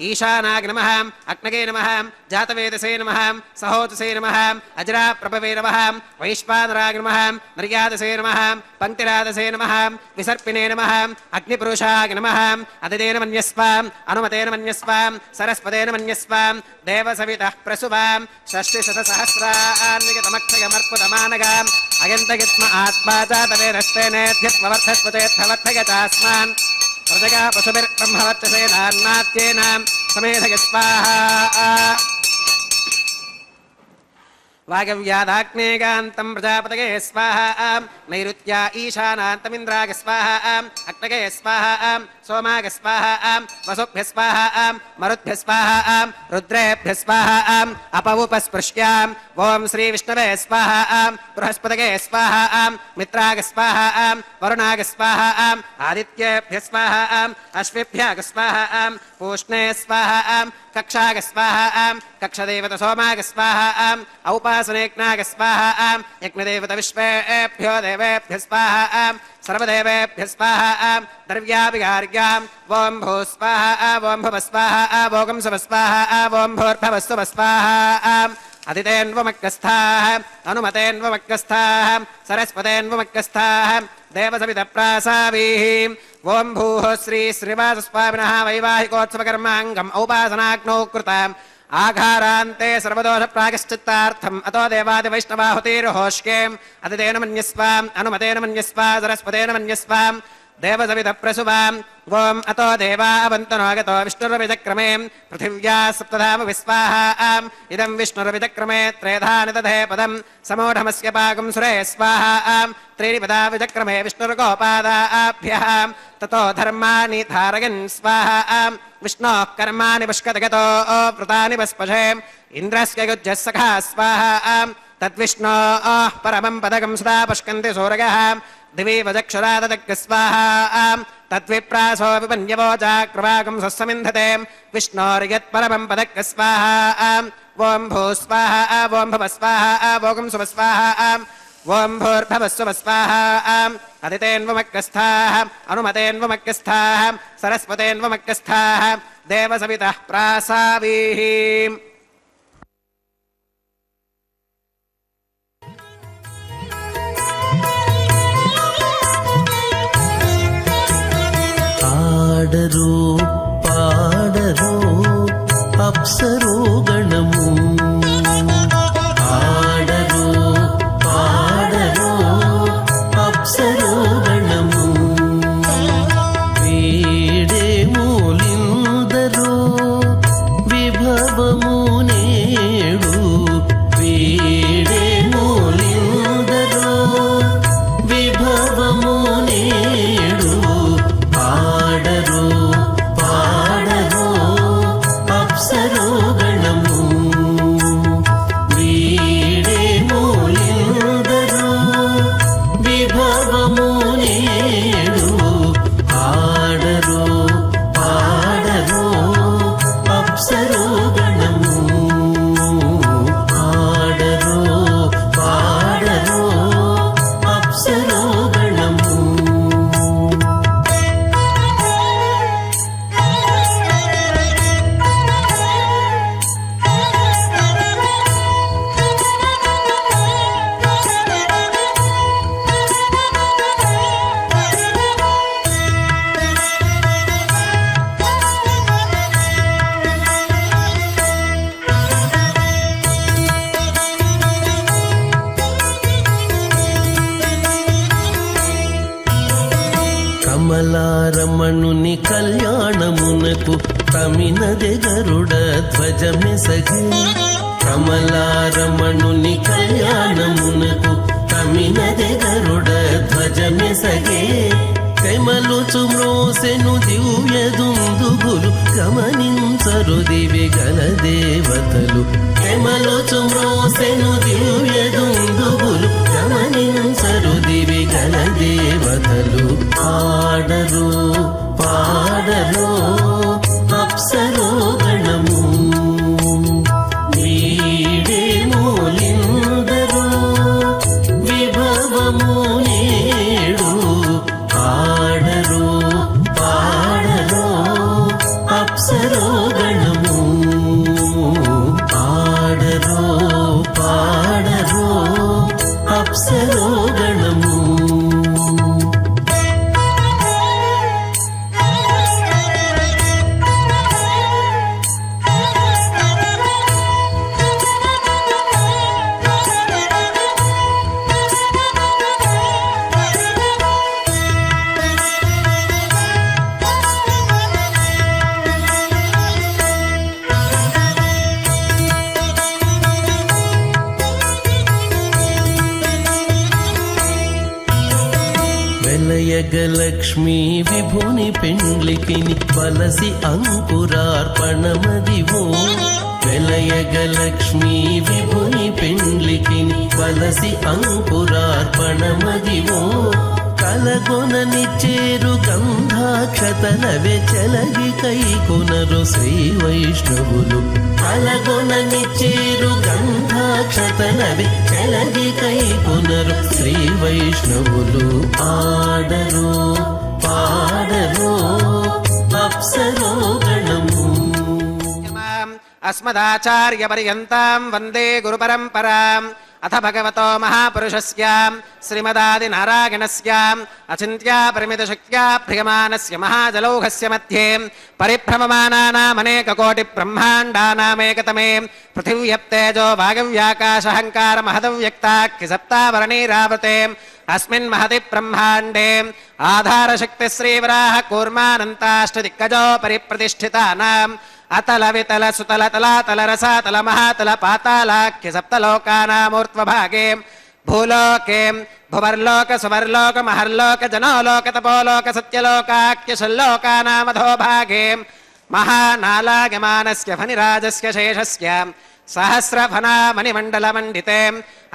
ईशानाय नमः अग्नये नमः जातवेदसे नमः सहोदसे नमः अजराप्रभवे नमः वैश्वानराय नमः नर्यादसे नमः पङ्क्तिरादसे नमः विसर्पिणे नमः अग्निपुरुषाय नमः अदितेन मन्यस्वां अनुमतेन मन्यस्वां सरस्वतेन मन्यस्वां देवसवितः प्रसुवां षष्टिशतसहस्रान्वितमक्षयमर्पुतमानगाम् अयन्तगित्म आत्मा जातवेदस्तेनेध्यत्ववर्धस्वचेत्थवर्धयतास्मान् प्रजगा पशुभिर्ब्रह्मवर्चसेनान्नात्येन समेधय स्वाहा वागव्यादाग्नेगान्तं प्रजापतये स्वाहा नैऋत्या ईशानान्तमिन्द्राय स्वाहा अग्नये स्वाहा सोमाय स्वाहा वसुभ्यः स्वाहा मरुद्भ्यः स्वाहा रुद्रेभ्यः स्वाहा अपौपस्पृश्याम् ॐ श्रीविष्णवे स्वाहा बृहस्पतये स्वाहा मित्राय स्वाहा वरुणाय स्वाहा आदित्येभ्यः स्वाहा अश्विभ्यः स्वाहा पूष्णे स्वाहा कक्षाग स्वाहा कक्षदेवत सोमाग स्वाहा औपासनेज्ञाग स्वाहा यज्ञदेवत विश्वेभ्यो देवेभ्यः स्वाहा सर्वदेवेभ्यः स्वाहा द्रव्याभिगार्याम् ॐ भू स्वाहा ॐ भुव स्वाहा भोगं सुव स्वाहा ॐ भूर्भुवस्सुव स्वाहा अदितेन्वमग्रस्थाः अनुमतेन्वमग्रस्थाः सरस्वतेन्वमग्रस्थाः देवसवितप्रासावीः ॐ भूः श्री श्रीवासस्वामिनः वैवाहिकोत्सवकर्माङ्गम् औपासनाग्नौ कृताम् आघारान्ते सर्वदोषप्रायश्चित्तार्थम् अतो देवादिवैष्णवाहुतिर्होष्येम् अदितेन मन्यस्वाम् अनुमतेन मन्यस्वा सरस्वतेन मन्यस्वाम् देवसवितप्रसुवाम् ॐ अतो देवा अवन्तनोगतो विष्णुरविचक्रमे पृथिव्या सप्तधाम विस्वाहाम् इदं विष्णुरविचक्रमे त्रेधानि दधे पदम् समूढमस्य पाकं सुरे स्वाहाम् त्रीणि पदा विचक्रमे विष्णुर्गोपादाभ्यः ततो धर्माणि धारयन् स्वाहाम् विष्णोः कर्माणि पुष्कतगतो वृतानि वस्पशे इन्द्रस्य युज्यः सखा स्वाहाम् तद्विष्णोः परमं पदकं सदा पुष्कन्ति सूरयः दिवि वजक्षराददग् स्वाहा तद्विप्रासो विपन्यवोचाक्रवाकं सस्समिन्धते विष्णोर्यत्परमं पदक् स्वाहा ॐ भू स्वाहा ॐ भुव स्वाहा भोगं सुव स्वाहा ॐ भूर्भुवस्सुव स्वाहा अदितेन्वमग्रस्थाः अनुमतेन्वमग्रस्थाः सरस्वतेन्वमग्रस्थाः देवसवितः प्रासावीः ఆడరు పాడరు అప్సరో గణము ఆడరు పాడరు అప్సరో గణము వీడే మూలిందరో విభవము నేడు వీడే మూలిందరో విభవము నేడు పాడరు పాడరు అప్సరో గణము వీడే మూలిందరో విభవము నేడు ఆడరు పాడరు అప్సరో గణము ఆడరు పాడరు అప్సరో గణము కమలారమణుని కళ్యాణమునకు తమినదె గరుడ ధ్వజమెసగే కమలారమణుని కళ్యాణమునకు తమినదె గరుడ ధ్వజమెసగే తెమలుచు మ్రోసెను దివ్య దుందుగులు గమనించరు దివి గల దేవతలు తెమలుచు మ్రోసెను దివ్య దుందుగులు గమనించరు దివి గల దేవతలు ఆడరు పాడరు అప్సరో గణము వీడే మూలిందరో విభవము నేడు ఆడరు పాడరు అప్సరో గణము ఆడరు పాడరు అప్సరో గణము వెలయగలక్ష్మీ విభుని పెండ్లికిని వలసి అంకురార్పణమదివో వెలయగలక్ష్మీ విభుని పెండ్లికిని వలసి అంకురార్పణమదివో కలగొనని చేరు గంధాక్షతలవే చెలగి కైకొనరు శ్రీ వైష్ణవులు కలగొనని చేరు గంధాక్షతలవే చెలగి కైకొనరు శ్రీ వైష్ణవులు ఆడరు పాడరు అప్సరో గణము అస్మదాచార్య పర్యంతం వందే గురు పరంపరాం అథ భగవతో మహాపురుషస్య శ్రీమదాది నారాయణస్య అచింత్య పరిమిత శక్త్యా ప్రియమానస్య మహాజలౌఘస్య మధ్యే పరిభ్రమమానానామనేక కోటి బ్రహ్మాండానామేకతమే పృథివ్యప్తేజో వాగవ్యాకాశహంకార మహదవ్యక్తాఖ్య సప్తావరణీరావతే అస్మిన్ మహతి బ్రహ్మాండే ఆధారశక్తి శ్రీవరాహ కూర్మానంతాష్టదిగ్గజో పరిప్రతిష్ఠితానాం అతల వితల సుతల తలాతల రసాతల మహాతల పాతాళాఖ్య సప్తలోకానామూర్ధ్వభాగే భూలోకే భువర్లోక సువర్లోక మహర్లోక జనోలోక తపోలోక సత్యలోకాఖ్య షల్లోకానామధోభాగే మహానాలాగమానస్య ఫణిరాజస్య శేషస్య సహస్రఫణామణిమండలమండితే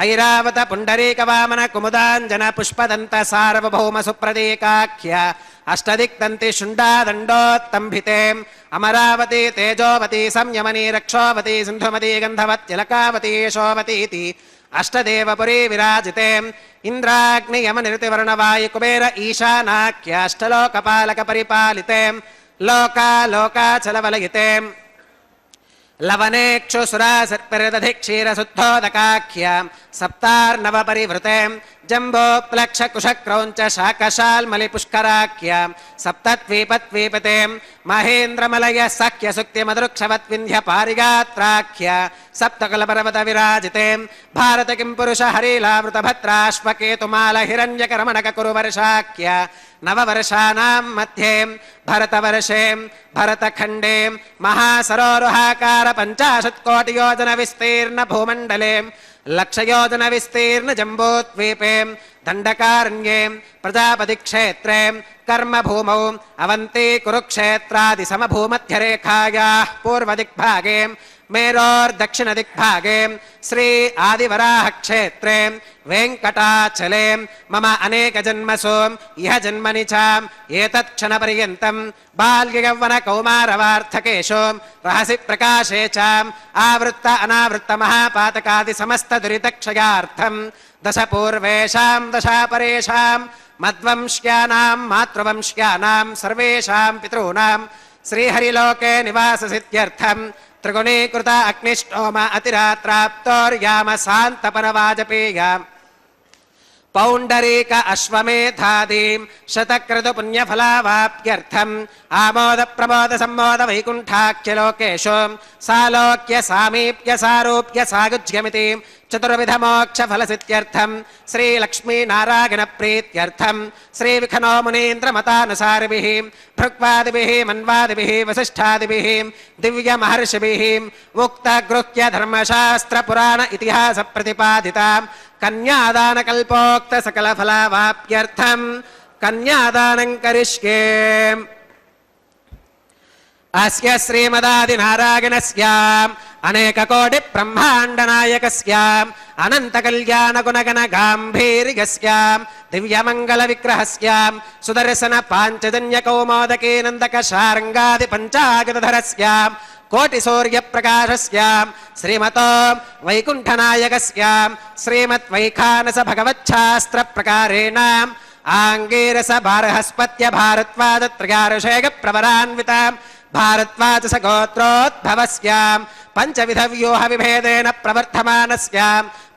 ఐరావత పుండరీకవామన కుముదాంజన పుష్పదంత సార్వభౌమ సుప్రదీకాఖ్య అష్టదిక్తంతి శుండాదండోత్తంభితే అమరావతి తేజోవతి సంయమని రక్షోవతి సింధుమతి గంధవత్యలకావతి యశోవతీతి అష్టదేవపురీ విరాజితే ఇంద్రాగ్ని యమ నిరుతివర్ణవాయు కుబేర ఈశానాఖ్య అష్టలోకపాలక పరిపాలితే లోకాలోకాచలవలయితే లవనేక్షుసురా సర్పిరదధి క్షీరశుద్ధోదకాఖ్య సప్తార్ణవ పరివృతే జంబోప్లక్ష కుశక్రౌంచ శాకశాల్మలి పుష్కరాఖ్య సప్తద్వీపద్వీపతే మహేంద్రమలయ సఖ్య సుక్తి మధురుక్షవత్ వింధ్య పారిగాత్రాఖ్య సప్తకులపర్వత విరాజితే భారత కిం పురుష హరిలావృత భద్రాశ్వకేతుమాల హిరణ్యకరమణక కురు వర్షాఖ్య నవవర్షానాం మధ్యే భరతవర్షే భరతఖండే మహాసరోరుహాకార 50 కోటి యోజన విస్తీర్ణ భూమండలే లక్షయోజన విస్తీర్ణ జంబోద్వీపే దండకారణ్యే ప్రజాపతి క్షేత్రే కర్మభూమౌ అవంతి కురుక్షేత్రాది సమభూమధ్యరేఖాయాః పూర్వదిగ్భాగే మేరోర్దక్షిణదిగ్భాగే శ్రీ ఆదివరాహ క్షేత్రే వెంకటాచలే మమ అనేక జన్మసు ఇహ జన్మని చ ఏతత్క్షణ పర్యంతం బాల్య యౌవన కౌమారవార్థకేషు రహసి ప్రకాశే చ ఆవృత్త అనావృత్త మహాపాతకాది సమస్త దురితక్షయార్థం దశ పూర్వేషాం దశాపరేషాం మద్వంశ్యానాం మాతృవంశ్యానాం సర్వేషాం పితॄణాం శ్రీహరిలోకే నివాససిద్ధ్యర్థం త్రిగుణీకృత అగ్నిష్టోమ అతిరాత్రాప్తోర్యామ శాంతపరవాజపేయ పౌండరీక అశ్వమేధాదీం శతక్రతు పుణ్యఫలావాప్త్యర్థం ఆమోద ప్రమోద సమ్మోద వైకుంఠాఖ్యలోకేషు సాలోక్య సామీప్య సారూప్య సాగుజ్యమితి చతుర్విధ మోక్ష ఫలసిద్ధ్యర్థం శ్రీ లక్ష్మీ నారాయణ ప్రీత్యర్థం శ్రీ విఖనో మునీంద్ర మతానుసారిభిః భృగ్వాదిభిః మన్వాదిభిః వసిష్ఠాదిభిః దివ్య మహర్షిభిః ఉక్త గృహ్య ధర్మశాస్త్ర పురాణ ఇతిహాస ప్రతిపాదితాం కన్యాదాన కల్పోక్త సకల ఫలవాప్త్యర్థం కన్యాదానం కరిష్యే. అస్య శ్రీమదాది నారాయణస్య అనేక కోటి బ్రహ్మాండ నాయకస్య అనంత కళ్యాణ గుణగణ గాంభీర్యస్య దివ్యమంగళ విగ్రహస్య సుదర్శన పాంచజన్య కౌమోదకీ నందక శార్ంగాది పంచాగతధరస్య కోటి సూర్య ప్రకాశస్య శ్రీమతో వైకుంఠనాయకస్య శ్రీమద్ వైఖానస భగవచ్ఛాస్త్ర ప్రకారేణ ఆంగీరస బార్హస్పత్య భారద్వాజ త్రయారుషేగ ప్రవరాన్విత భారద్వాజ గోత్రోద్భవస్య పంచవిధ వ్యూహ విభేదేన ప్రవర్ధమానస్య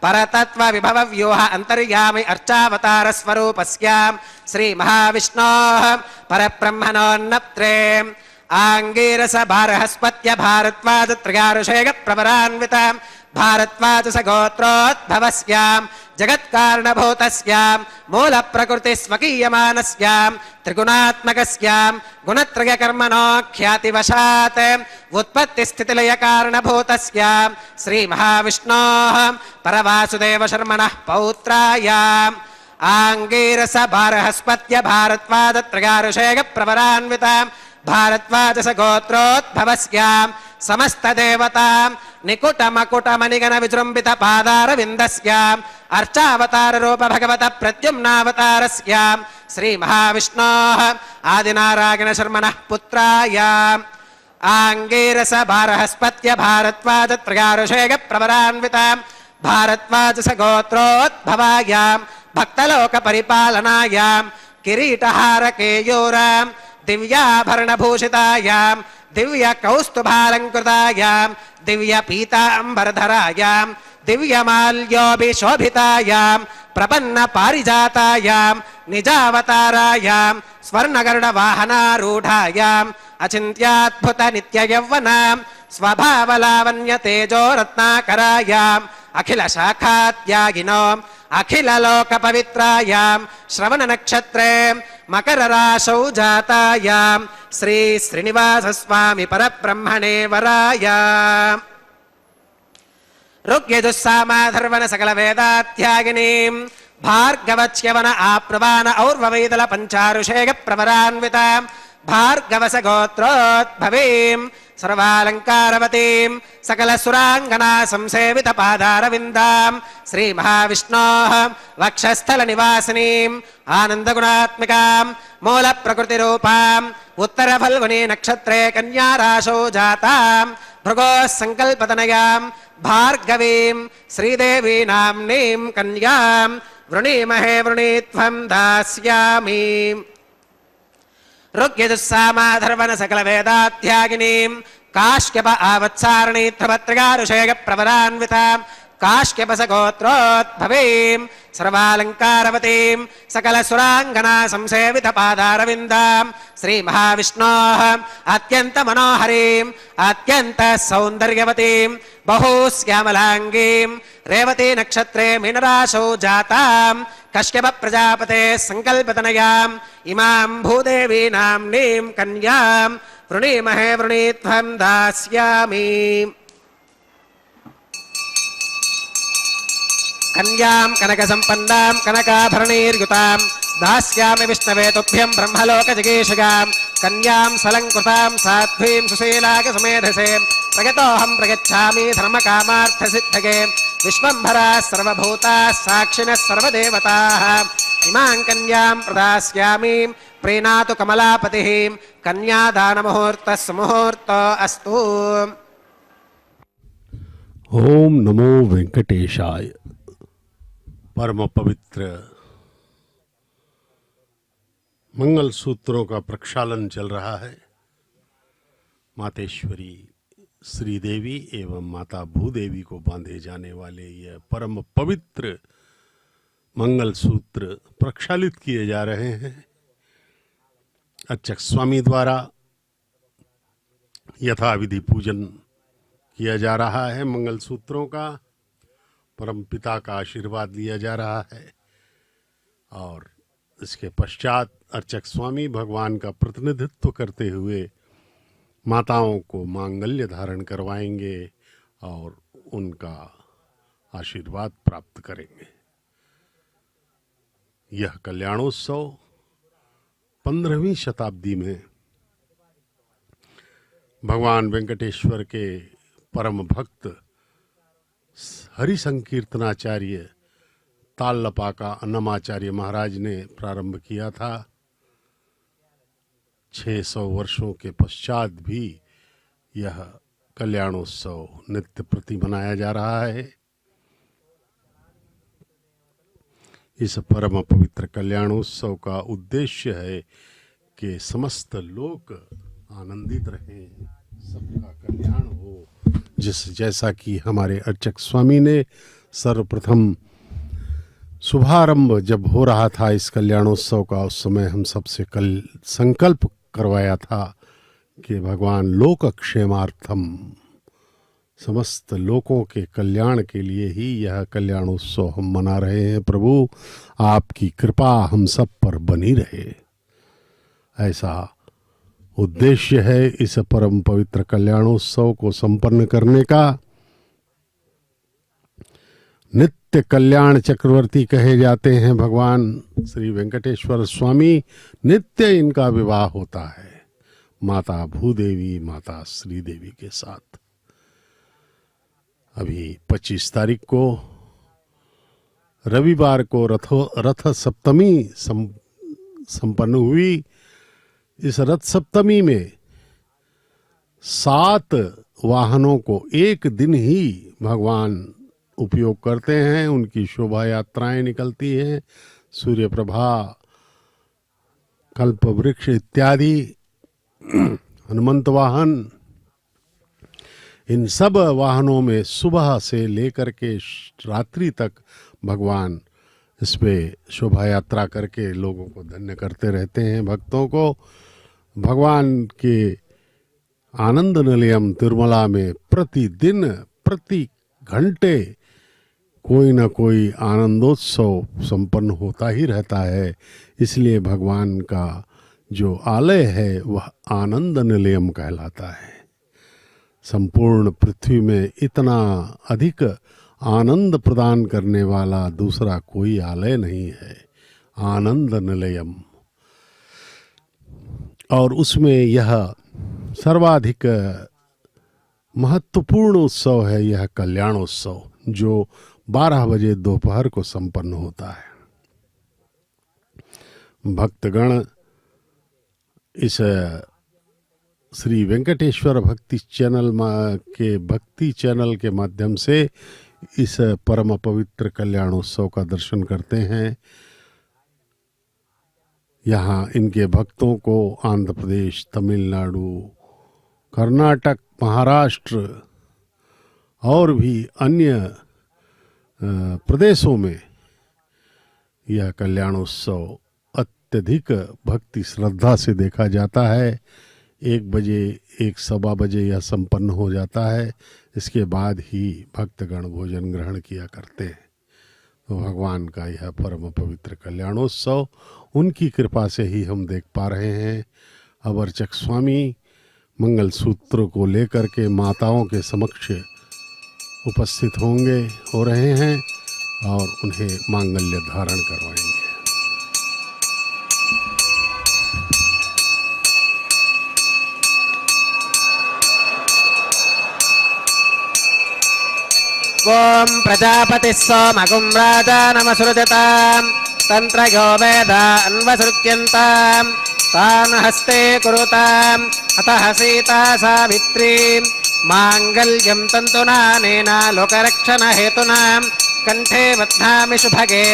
పరతత్వ విభవ వ్యూహ అంతర్యామి అర్చావతార స్వరూపస్య శ్రీ మహావిష్ణోః పరబ్రహ్మణోన్నత్రే ఆంగీరస బార్హస్పత్య భారద్వాజ త్రయారుషేగ ప్రవరాన్విత భారద్వాజ గోత్రోద్భవస్య జగత్కారణభూతస్య మూల ప్రకృతి స్వకీయమానస్య త్రిగుణాత్మకస్య గుణత్రయ కర్మణో ఖ్యాతివశాత్ ఉత్పత్తి స్థితిలయ కారణభూతస్య శ్రీ మహావిష్ణోః పరవాసుదేవ శర్మణః పౌత్రాయ ఆంగీరస బార్హస్పత్య భారద్వాజ త్రయారుషేగ ప్రవరాన్విత భారద్వాజ గోత్రోద్భవస్య సమస్త దేవతా निकुट मकुट मणिगण विजृंभित पादारविंदस्य अर्चावतार रूप भगवत प्रद्युम्नावतारस्य श्री महाविष्णोः आदिनारायण शर्मणः पुत्राय आंगीरस भारहस्पत्य भारद्वाज त्रयारुषेग प्रवरान्वित भारद्वाज सगोत्रोद्भवाय भक्तलोक परिपालनाय किरीटहार केयूर दिव्याभरण भूषिताय दिव्य कौस्तुभालंकृताय दिव्य पीतांबरधराय दिव्य माल्योभिशोभिताय प्रपन्न पारिजाताय निजावताराय स्वर्णगरुड वाहनारूढ़ाय अचिन्त्याद्भुत नित्य यौवन स्वभावलावण्य तेजो रत्नाकराय अखिल शाखात्यागिनो अखिल लोक पवित्राय श्रवण नक्षत्रे मकर राशौ जाताय श्री श्रीनिवास स्वामी परब्रह्मणे वराय ऋग्यजुस्सामाधर्वण सकल वेदात्यागिनीं भार्गवच्यवन आप्नुवान और्ववैदल पंचारुषेग प्रवरान्वित भार्गवस गोत्रोद्भवीं सर्वालंकारवतीं सकल सुरांगना संसेवित पादारविंदां श्री महाविष्णोः वक्षस्थल निवासिनीं आनंद गुणात्मिकां मूल प्रकृति रूपां उत्तर फल्गुनी नक्षत्रे कन्या राशौ जातां भृगोः संकल्पतनयां भार्गवीं श्रीदेवी नाम्नीं कन्यां वृणीमहे वृणीत्वं दास्यामि ऋग्यजुस्सामाधर्वण सकल वेदात्यागिनीं काश्यप आवत्सारणीत्रभद्रगारुषेग प्रवरान्वितां काश्यपस गोत्रोद्भवीं सर्वालंकारवतीं सकल सुरांगना संसेवित पादारविंदां श्री महाविष्णोः अत्यंत मनोहरीं अत्यंत सौंदर्यवतीं बहुश्यामलांगीं रेवती नक्षत्रे मीनराशौ जातां कश्यप प्रजापते संकल्पतनयाम् इमां भूदेवी नाम्नीं कन्यां वृणीमहे वृणीत्वं दास्यामि कन्यां कनक संपन्नां कनकाभरणैर्युतां दास्यामि विष्णवे तुभ्यं ब्रह्मलोकजिगीषगां कन्यां सलङ्कृतां साध्वीं सुशीलाग सुमेधसे प्रगतोऽहं प्रगच्छामि धर्मकामार्थसिद्धये विश्वम्भराः सर्वभूताः साक्षिणः सर्वदेवताः इमां कन्यां प्रदास्यामि प्रीणातु कमलापतिः कन्यादानमुहूर्तः सुमुहूर्तो अस्तु। ओम नमो वेंकटेशाय। परम पवित्र मंगल सूत्रों का प्रक्षालन चल रहा है। मातेश्वरी श्रीदेवी एवं माता भूदेवी को बांधे जाने वाले यह परम पवित्र मंगल सूत्र प्रक्षालित किए जा रहे हैं। अर्चक स्वामी द्वारा यथाविधि पूजन किया जा रहा है। मंगल सूत्रों का परम पिता का आशीर्वाद लिया जा रहा है और इसके पश्चात अर्चक स्वामी भगवान का प्रतिनिधित्व करते हुए माताओं को मांगल्य धारण करवाएंगे और उनका आशीर्वाद प्राप्त करेंगे। यह कल्याणोत्सव 15वीं शताब्दी में भगवान वेंकटेश्वर के परम भक्त हरि संकीर्तनाचार्य तालपाका अन्नमाचार्य महाराज ने प्रारंभ किया था। 600 वर्षों के पश्चात भी यह कल्याणोत्सव नित्य प्रति मनाया जा रहा है। इस परम पवित्र कल्याणोत्सव का उद्देश्य है कि समस्त लोग आनंदित रहें, सबका कल्याण हो। जैसा कि हमारे अर्चक स्वामी ने सर्वप्रथम शुभारंभ जब हो रहा था इस कल्याणोत्सव का, उस समय हम सबसे कल संकल्प करवाया था कि भगवान लोक क्षेमार्थम, समस्त लोगों के कल्याण के लिए ही यह कल्याणोत्सव हम मना रहे हैं। प्रभु आपकी कृपा हम सब पर बनी रहे, ऐसा उद्देश्य है इस परम पवित्र कल्याणोत्सव को संपन्न करने का। नित्य कल्याण चक्रवर्ती कहे जाते हैं भगवान श्री वेंकटेश्वर स्वामी। नित्य इनका विवाह होता है माता भूदेवी माता श्रीदेवी के साथ। अभी 25 तारीख को रविवार को रथ सप्तमी संपन्न हुई। इस रथ सप्तमी में 7 वाहनों को एक दिन ही भगवान उपयोग करते हैं। उनकी शोभा यात्राएं निकलती हैं, सूर्य प्रभा, कल्प वृक्ष इत्यादि, हनुमंत वाहन, इन सब वाहनों में सुबह से लेकर के रात्रि तक भगवान इस पे शोभा यात्रा करके लोगों को धन्य करते रहते हैं। भक्तों को भगवान के आनंद निलयम तिरुमला में प्रतिदिन प्रति घंटे कोई न कोई आनंदोत्सव संपन्न होता ही रहता है। इसलिए भगवान का जो आलय है वह आनंद निलयम कहलाता है। संपूर्ण पृथ्वी में इतना अधिक आनंद प्रदान करने वाला दूसरा कोई आलय नहीं है, आनंद निलयम। और उसमें यह सर्वाधिक महत्वपूर्ण उत्सव है यह कल्याणोत्सव, जो 12 बजे दोपहर को संपन्न होता है। भक्तगण इस श्री वेंकटेश्वर भक्ति चैनल के माध्यम से इस परम पवित्र कल्याणोत्सव का दर्शन करते हैं। यहाँ इनके भक्तों को आंध्र प्रदेश, तमिलनाडु, कर्नाटक, महाराष्ट्र और भी अन्य प्रदेशों में यह कल्याणोत्सव अत्यधिक भक्ति श्रद्धा से देखा जाता है। 1 बजे 1-1:15 बजे यह संपन्न हो जाता है। इसके बाद ही भक्तगण भोजन ग्रहण किया करते हैं। तो भगवान का यह परम पवित्र कल्याणोत्सव उनकी कृपा से ही हम देख पा रहे हैं। अबरचक स्वामी मंगल सूत्र को लेकर के माताओं के समक्ष उपस्थित हो रहे हैं और उन्हें मांगल्य धारण करवाएंगे। ओम प्रजापतिः सोमगुं राजानमसृजतां तन्त्रयो वेद अन्वसृत्यन्तां तान् हस्ते कुरुताम् अतः सीता सावित्री माङ्गल्यं तन्तुनानेन लोकरक्षणहेतुनां कण्ठे बध्नामि शुभगे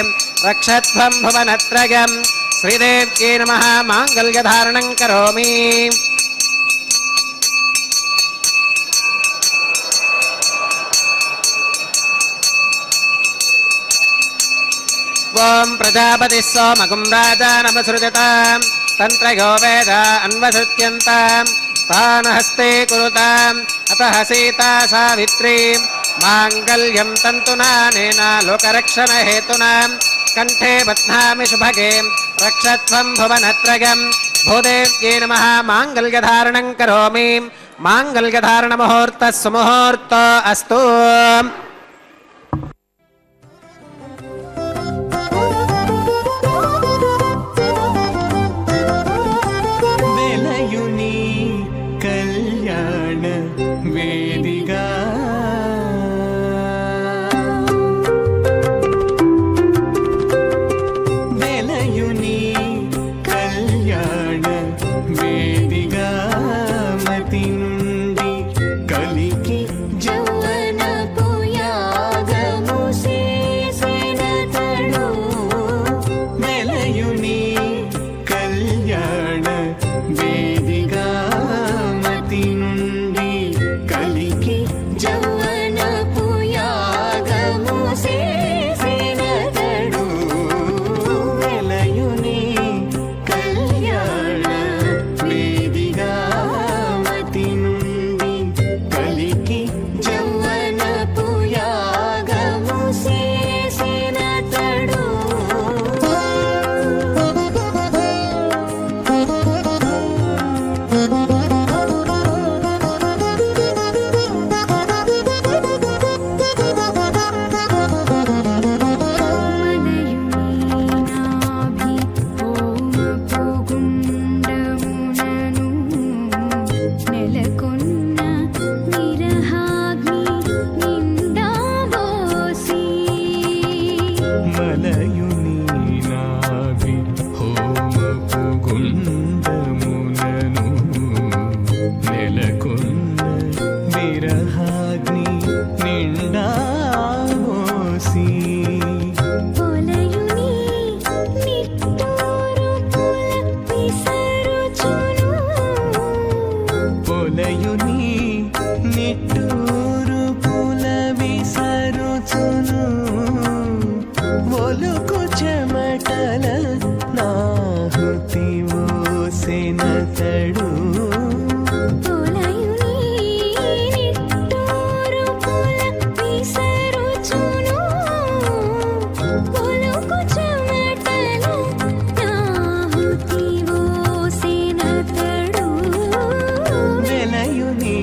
रक्षध्वं भुवनत्रयं श्रीदेव्यै नमः। माङ्गल्यधारणं करोमि। ओम प्रजापतिः सोमगुं राजानमसृजतां तन्त्रयो वेद अन्वसृत्यन्तां तान् हस्ते कुरुताम् अतः सीता सावित्री माङ्गल्यं तन्तुनानेन लोकरक्षणहेतुनां कण्ठे बध्नामि शुभगे रक्षध्वं भुवनत्रयं भूदेव्यै नमः। माङ्गल्यधारणं करोमि। माङ्गल्यधारणमुहूर्तः सुमुहूर्तो अस्तु। కలికి జౌవన పోయ మలయుని నాభి హోమపు గుండములను నెలకొన్న విరహాగ్ని నిండా మోసి పొలయుని నిట్టూరు పుల విసరుచును పొలయుని నిట్టూరు పుల విసరుచును ఒలుకు చెమటల నాహుతి ఓసెనతడు పొలయుని నిట్టూరు పుల విసరుచును పొలుకు చెమటల నాహుతి ఓసెనతడు వెలయుని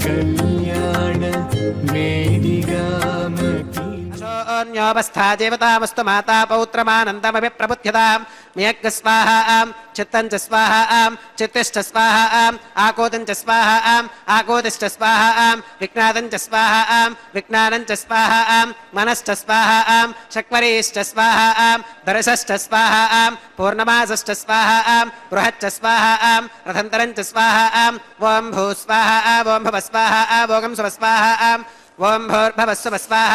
కళ్యాణ వేదిగామతి అన్యోపస్థా దేవతామస్తు మాతా పౌత్రమానందమపి ప్రబుధ్యతాం మేఘ స్వాహ చిత్తం చ స్వాహ చిత్తిశ్చ స్వాహ ఆకోతం చ స్వాహ ఆకోతిశ్చ స్వాహ విజ్ఞాతం చ స్వాహ విజ్ఞానం చ స్వాహ మనశ్చ స్వాహ శక్వరీశ్చ స్వాహ దర్శశ్చ స్వాహ పూర్ణమాసశ్చ స్వాహ బృహచ్చ స్వాహ రథంతరం చ స్వాహ ఓం భూ స్వాహ ఓం భవ స్వాహ ఓం శుభ స్వాహ ఓం భూర్భవస్వ స్వాహ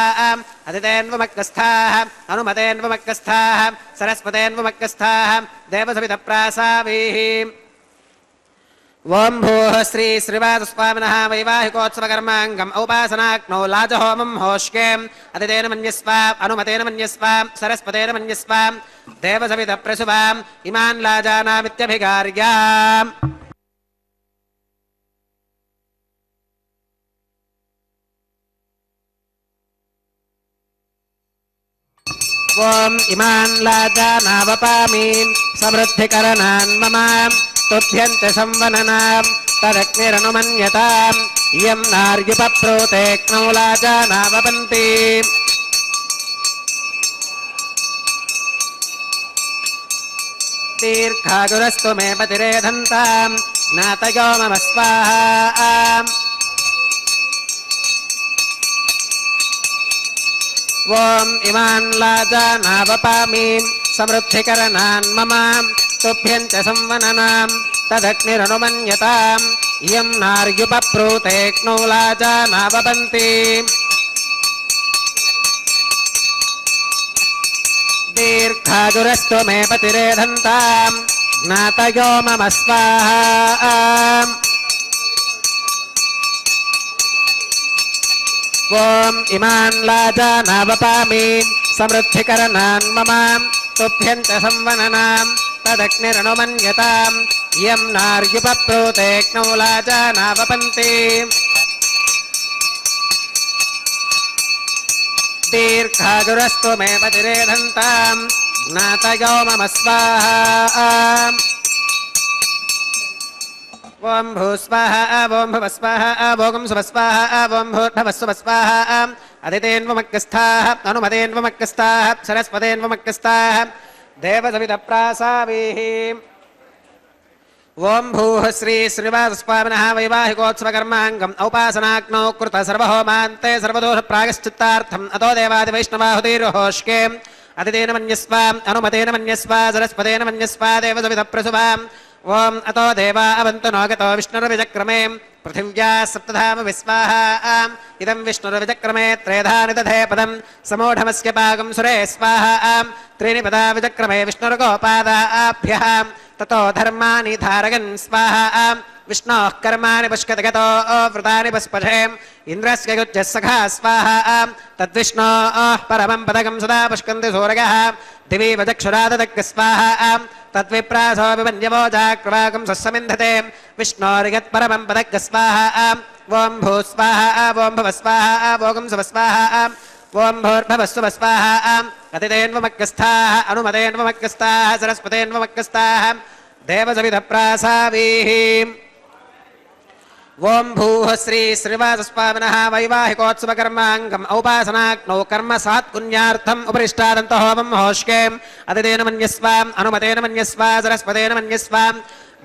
అదితేన్వమగ్గస్థాః అనుమతేన్వమగ్గస్థాః సరస్వతేన్వమగ్గస్థాః దేవసవితప్రాసావీః ఓం భూః శ్రీ శ్రీవాసస్వామినః వైవాహికోత్సవకర్మాంగం ఔపాసనాగ్నౌ లాజహోమం హోష్కేం అదితేన మన్యస్వ అనుమతేన మన్యస్వ సరస్వతేన మన్యస్వ దేవసవితప్రసువాం ఇమాన్ లాజానామిత్యభికార్యాం ఓం ఇమాన్ లాజానావపామి సమృద్ధికరణాన్ మమ తుభ్యం చ సంవననాం తదగ్నిరనుమన్యతాం ఇయం నార్యుపప్రోతే క్నౌ లాజానావపంతి దీర్ఘాగురస్తు మే పతిరేధంతాం జ్ఞాతయో మమ స్వాహా ఓం ఇమాన్ లాజానావపామి సమృద్ధికరణాన్ మమ తుభ్యం చ సంవననాం తదగ్నిరనుమన్యతాం ఇయం నార్యుపప్రూతే క్నౌ లాజానావపంతి దీర్ఘాదురస్తు మే పతిరేధంతాం జ్ఞాతయో మమ స్వాహా ఓం ఇమాన్ లాజానావపామి సమృద్ధికరణాన్ మమ తుభ్యం చ సంవననాం తదగ్నిరనుమన్యతాం ఇయం నార్యుపప్రూతే క్నౌ లాజానావపంతి దీర్ఘాదురస్తు మే పతిరేధంతాం జ్ఞాతయో మమ స్వాహా ఓం భూస్వాహ ఓం భవస్వాహ ఓం శుభస్వాహ ఓం భూర్భవస్వస్వాహ అదితేన్వమగ్గస్థాః అనుమతేన్వమగ్గస్థాః సరస్వతేన్వమగ్గస్థాః దేవసవితప్రాసావీః ఓం భూః శ్రీ శ్రీనివాసస్వామినః వైవాహికోత్సవకర్మాంగం ఔపాసనాగ్నౌ కృత సర్వహోమాంతే సర్వదోష ప్రాయశ్చిత్తార్థం అతో దేవాదివైష్ణవాహుతిర్హోష్కే అదితేన మన్యస్వ అనుమతేన మన్యస్వ సరస్వతేన మన్యస్వ దేవసవితప్రసువాం ఓం అతో దేవా అవంతు నోగతో విష్ణుర్విచక్రమే పృథివ్యా సప్తధామ విస్వాహా ఇదం విష్ణుర్విచక్రమే త్రేధాని దధే పదం సమూఢమస్య పాకం సురే స్వాహా త్రీణి పదా విచక్రమే విష్ణుర్గోపాదాభ్యః తతో ధర్మాని ధారయన్ స్వాహా విష్ణోః కర్మాణి పుష్కతగతో వృతాని పుష్పషేం ఇంద్రస్య యుజ్యः సఖా స్వాహా తద్విష్ణోః పరమం పదకం సదా పుష్కంతి సూరయः దివి వచక్షురాదదగ్గ స్వాహా తద్విప్రాసో విమన్యవోజాక్రవాకం సస్సమింధతే విష్ణోరిగత్పరమం పదగ్గ స్వాహా ఓం భూస్వాహా ఓం భవస్వాహా ఓం శుభస్వాహా ఓం భూర్భవస్సుభస్వాహా అతిథేన్వమగ్గస్థాః అనుమతేన్వమగ్గస్థాః సరస్వతేన్వమగ్గస్థాః దేవసవితప్రాసావీః ఓం భూః శ్రీ శ్రీనివాసస్వామినః వైవాహికోత్సవకర్మాంగం ఔపాసనాగ్నౌ కర్మ సాత్పుణ్యార్థం ఉపరిష్టాదంత హోమం హోష్కే అదితేన మన్యస్వ అనుమతేన మన్యస్వ సరస్వతేన మన్యస్వ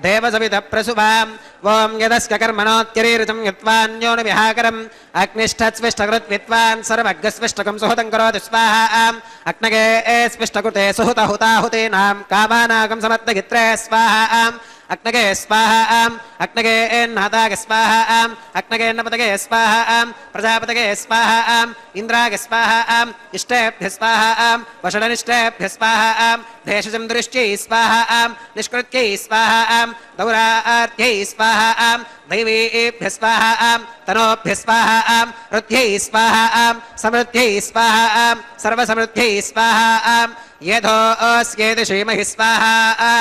देवसवितः प्रसुभाम् ॐ यदस्य कर्मणोत्यरीरितं यत्वान्यो न विहाकरम् अग्निष्ठस्विष्टकृत् विद्वान् सर्वज्ञस्विष्टकं सुहृतं करोति स्वाहा अग्नगे स्विष्टकृते सुहुतहुताहुतीनां कामानागं समर्थगित्रे स्वाहा अग्नगे स्वाहा अग्नगे नादाग स्वाहा अग्नगे नपतगे स्वाहा प्रजापतगे स्वाहा इंद्राग स्वाहा इष्टेभ्य स्वाहा वषडनिष्टेभ्य स्वाहा भेषजं दृष्ट्यै स्वाहा निष्कृत्यै स्वाहा दौरार्त्यै स्वाहा दैवेभ्य स्वाहा तनोभ्य स्वाहा रुद्ध्यै स्वाहा समृद्ध्यै स्वाहा सर्वसमृद्ध्यै स्वाहा यथोऽस्येति श्रीमहि स्वाहा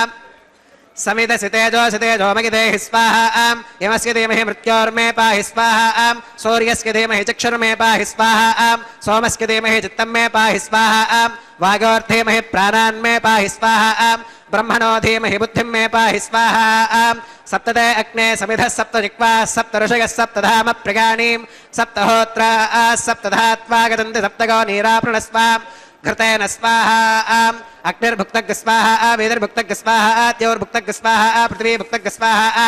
समिदसि तेजोसि तेजोमगिदेहि स्वाहा यमस्य धीमहि मृत्योर्मे पाहि स्वाहा सूर्यस्य धीमहि चक्षुर्मे पाहि स्वाहा सोमस्य धीमहि चित्तं मे पाहि स्वाहा वागोर्धीमहि प्राणान् मे पाहि स्वाहा ब्रह्मणो धीमहि बुद्धिं मे पाहि स्वाहा सप्तदे अग्ने समिधः सप्त जिह्वाः सप्त ऋषयः सप्तधाम प्रगाणीं सप्तहोत्राः सप्तधात्वा गतन्ति सप्तगो नीराप्रणस्वा घृतेन स्वाहा अग्निर्भुक्तग स्वाहा वेदिर्भुक्तग स्वाहा द्यौर्भुक्तग स्वाहा पृथ्वीभुक्तग स्वाहा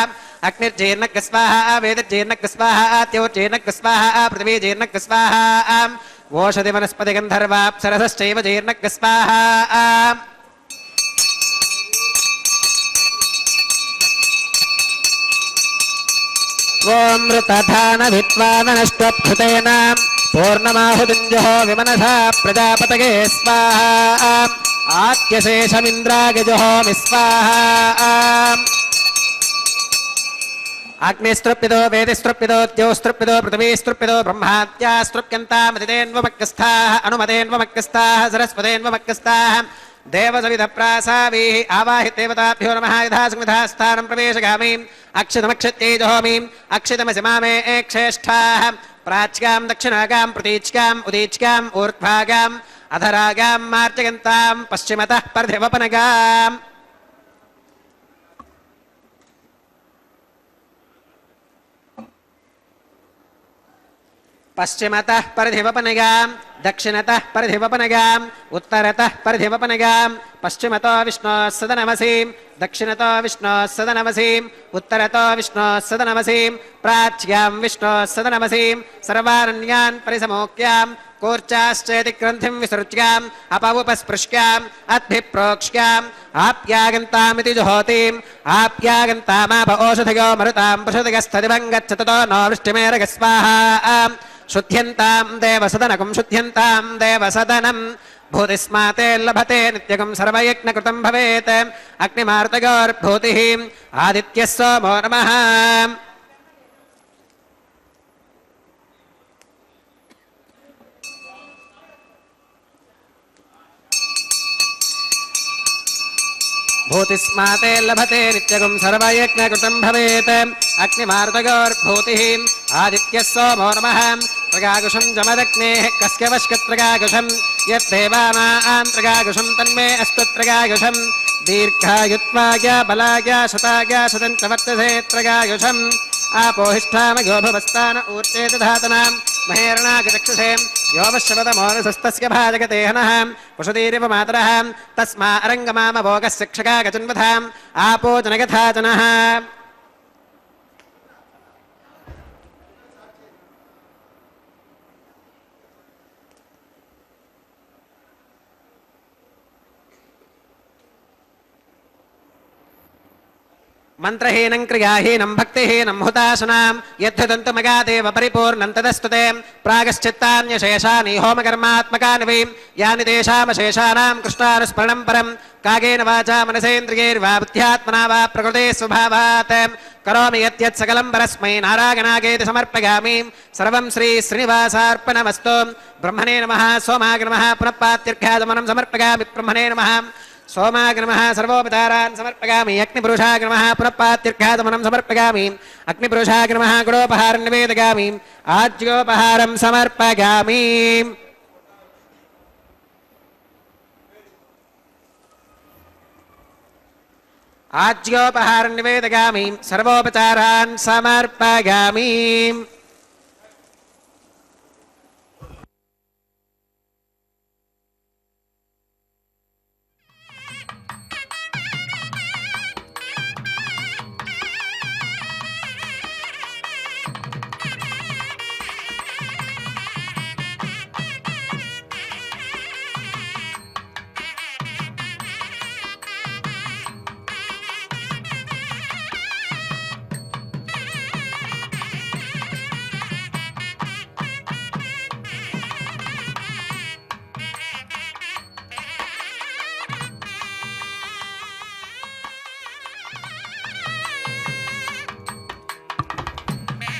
अग्निर्जीर्णग स्वाहा वेदिर्जीर्णग स्वाहा द्यौर्जीर्णग स्वाहा पृथ्वीजीर्णग स्वाहा ओषधि वनस्पति गन्धर्वाप्सरसश्चैव जीर्णग स्वाहा ॐ मृतधान विद्वाननष्टभृतेन पूर्णमाहुतिञ्जहो विमनसा प्रजापतये स्वाहा आद्यशेषमिन्द्रागजहो स्वाहा अग्निस्तृप्यतो वेदिस्तृप्यतो द्यौस्तृप्यतो पृथिवीस्तृप्यतो ब्रह्माद्यास्तृप्यन्तामतिदेन्वमक्कस्थाः अनुमतेन्वमक्कस्थाः सरस्वतेन्वमक्कस्थाः देवसविधप्रासावीः आवाहि देवताभ्यो नमः यथा संविधा स्थानं प्रवेशगामीं अक्षतमक्षत्यै जहोमीं अक्षतमसि मामे एक्ष्ठेष्ठाः प्राच्यां दक्षिणागां प्रतीच्याम् उदीच्याम् ऊर्ध्वागाम् अधरागां मार्जयन्तां पश्चिमतः परधिवपनगाम् पश्चिमतः परधिवपनगाम् दक्षिणतः परधिवपनगाम् उत्तरतः परधिवपनगाम् पश्चिमतो विष्णोः सदनमसीं दक्षिणतो विष्णोः सदनमसीं उत्तरतो विष्णोः सदनमसीं प्राच्यां विष्णोः सदनमसीं सर्वारण्यान् परिसमोक्याम् कूर्चाश्चेति ग्रन्थिं विसृज्याम् अपवुपस्पृश्याम् अद्भिप्रोक्ष्याम् आप्यागन्तामिति जुहोतिम् आप्यागन्तामाप ओषधयो मरुतां पशुदिगस्थदिवं गच्छतो नो वृष्टिमेरग स्वाहा शुद्ध्यन्तां देवसदनकं शुद्ध्यन्तां देवसदनं भूतिस्माते लभते नित्यकं सर्वयज्ञकृतं भवेत् अग्निमार्तगोर्भूतिः आदित्यः सोमो नमः भूतिस्माते लभते नित्यगुं सर्वयज्ञकृतं भवेत् अग्निमार्तगोर्भूतिः आदित्यः सोमो नमः प्रगाकुशं जमदग्नेः कस्य वश्कत्रगाकुशं यद्देवानां प्रगाकुशं तन्मे अस्तु प्रगाकुशं दीर्घायुत्वाय बलाय शताय शतं च वर्तते प्रगाकुशम् आपोहिष्ठामयो भवस्तान ऊर्जे दधातनां महेरणागचक्षुषे यो वश्यवतमोनसस्तस्य भाजगते हनः पशुतीरिव मातरः तस्मा अरङ्गमामभोगः शिक्षका गजन्वधाम् आपो जनगथा जनः मंत्रहीनं क्रियाहीनं भक्तिहीनं हुताशनां यद्धुदन्तमगादेव परिपूर्णं तदस्तुते प्रागश्चित्तान्यशेषानि होमकर्मात्मकानि वै यानि तेषामशेषाणां कृष्णानुस्मरणं परं कागेन वाचा मनसेन्द्रियैर्वा बुद्ध्यात्मना वा प्रकृते स्वभावात् करोमि यत् सकलं परस्मै नारायणागेति समर्पयामि सर्वं श्री श्रीनिवासार्पणमस्तु ब्रह्मणे नमः सोमाय नमः पुनः पात्यर्घ्याचमनं समर्पयामि ब्रह्मणे नमः सोमाय नमः सर्वोपचारान् समर्पयामि अग्निपुरुषाय नमः पुनः पात्यर्घ्याचमनं समर्पयामि अग्निपुरुषाय नमः गुडोपहारं निवेदयामि आज्योपहारं समर्पयामि आज्योपहारं निवेदयामि सर्वोपचारान् समर्पयामि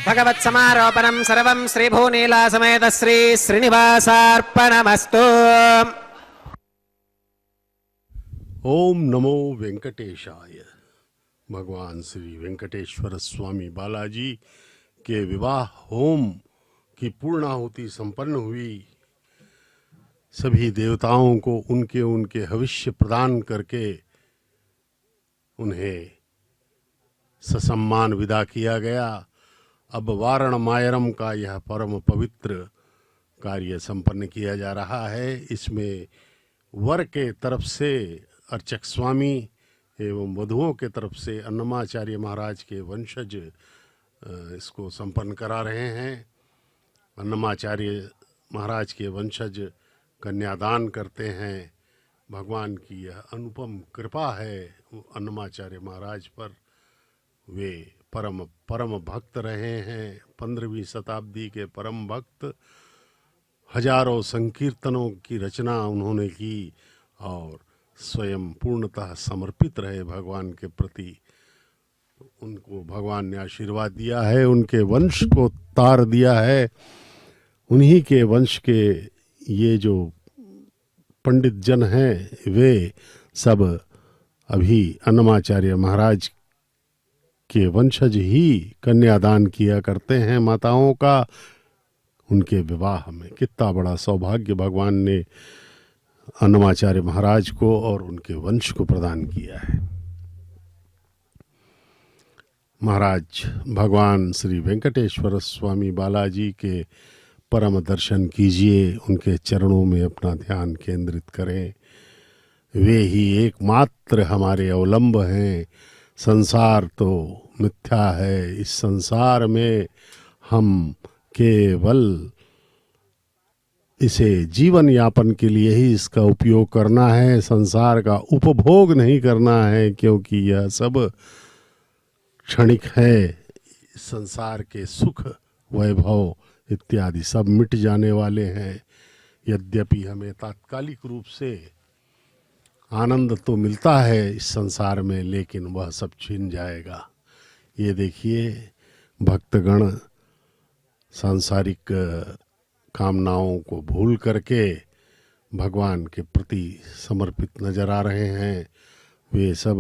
భగవత్సమారోపణం సర్వం శ్రీభూనీలా సమేత శ్రీ శ్రీనివాసార్పణమస్తు. ओम नमो वेंकटेशाय। भगवान श्री वेंकटेश्वर स्वामी बालाजी के विवाह होम की पूर्णाहुति संपन्न हुई। सभी देवताओं को उनके उनके हविष्य प्रदान करके उन्हें ससम्मान विदा किया गया। अब वारण मायरम का यह परम पवित्र कार्य संपन्न किया जा रहा है। इसमें वर के तरफ से अर्चक स्वामी एवं वधुओं के तरफ से अन्नमाचार्य महाराज के वंशज इसको संपन्न करा रहे हैं। अन्नमाचार्य महाराज के वंशज कन्यादान करते हैं। भगवान की यह अनुपम कृपा है अन्नमाचार्य महाराज पर। वे परम परम भक्त रहे हैं, 15वीं शताब्दी के परम भक्त। हजारों संकीर्तनों की रचना उन्होंने की और स्वयं पूर्णतः समर्पित रहे भगवान के प्रति। उनको भगवान ने आशीर्वाद दिया है, उनके वंश को तार दिया है। उन्हीं के वंश के ये जो पंडित जन हैं वे सब अभी अन्नमाचार्य महाराज के वंशज ही कन्यादान किया करते हैं माताओं का। उनके विवाह में कितना बड़ा सौभाग्य भगवान ने अन्नमाचार्य महाराज को और उनके वंश को प्रदान किया है। महाराज भगवान श्री वेंकटेश्वर स्वामी बालाजी के परम दर्शन कीजिए, उनके चरणों में अपना ध्यान केंद्रित करें। वे ही एकमात्र हमारे अवलंब हैं। संसार तो मिथ्या है। इस संसार में हम केवल इसे जीवन यापन के लिए ही इसका उपयोग करना है, संसार का उपभोग नहीं करना है, क्योंकि यह सब क्षणिक है। संसार के सुख वैभव इत्यादि सब मिट जाने वाले हैं। यद्यपि हमें तात्कालिक रूप से आनंद तो मिलता है इस संसार में, लेकिन वह सब छीन जाएगा। ये देखिए भक्तगण सांसारिक कामनाओं को भूल करके भगवान के प्रति समर्पित नजर आ रहे हैं। वे सब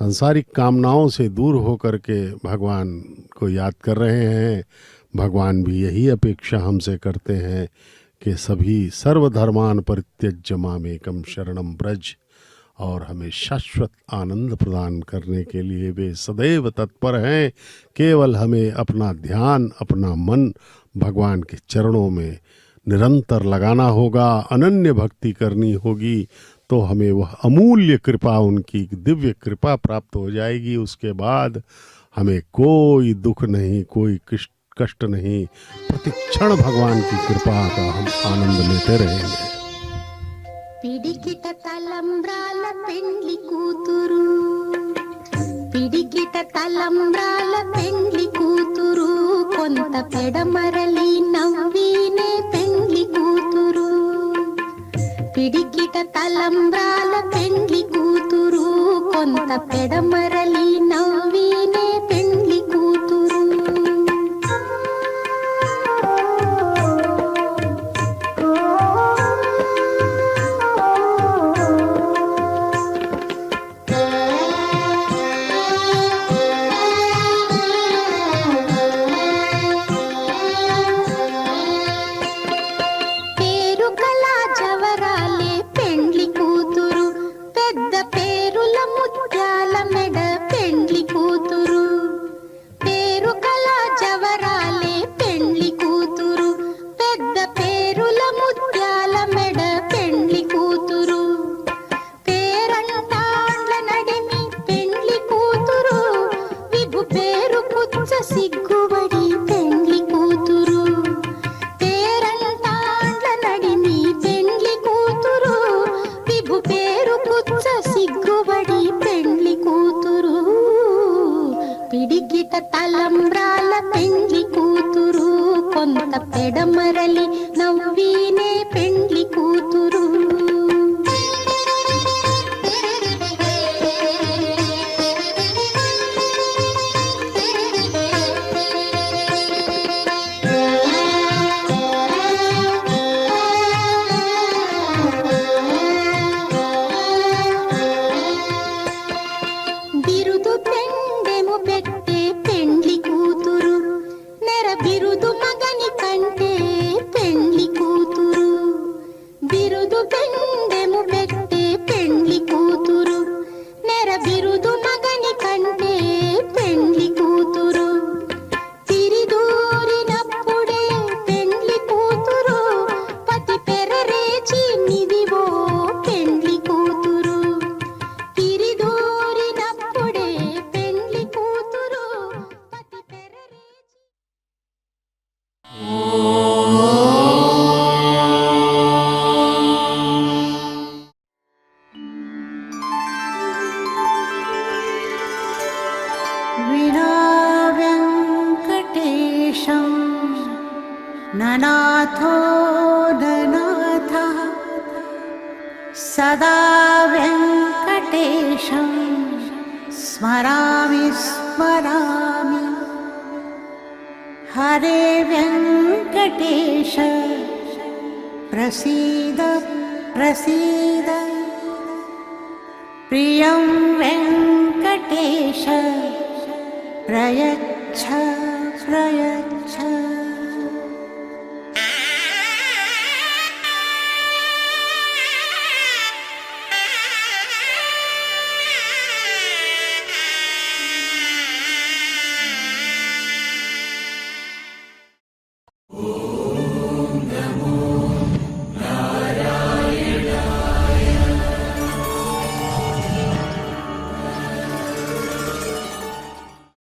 सांसारिक कामनाओं से दूर होकर के भगवान को याद कर रहे हैं। भगवान भी यही अपेक्षा हमसे करते हैं कि सभी सर्वधर्मान परित्यज्य मामेकम शरणम ब्रज, और हमें शाश्वत आनंद प्रदान करने के लिए वे सदैव तत्पर हैं। केवल हमें अपना ध्यान, अपना मन भगवान के चरणों में निरंतर लगाना होगा, अनन्य भक्ति करनी होगी, तो हमें वह अमूल्य कृपा, उनकी दिव्य कृपा प्राप्त हो जाएगी। उसके बाद हमें कोई दुख नहीं, कोई कष्ट नहीं। प्रतिक्षण भगवान की कृपा का हम आनंद लेते रहेंगे। పిడికిట తలంబ్రాల పెండ్లి కూతురు, పిడికిట తలంబ్రాల పెండ్లి కూతురు, కొంత పెడమరలి నవ్వినే పెండ్లి కూతురు. పిడికిట తలంబ్రాల పెండ్లి కూతురు, కొంత పెడమరలి నవ్వినే పెండ్లి కూతురు. తలంబ్రాల పెండ్లి కూతురు, కొంత పెడమరలి నవ్వినే పెండ్లి కూతురు. ननाथो ननाथः सदा वेङ्कटेशं स्मरामि स्मरामि हरे वेङ्कटेश प्रसीद प्रसीद प्रियं वेङ्कटेश प्रयच्छ प्रयच्छ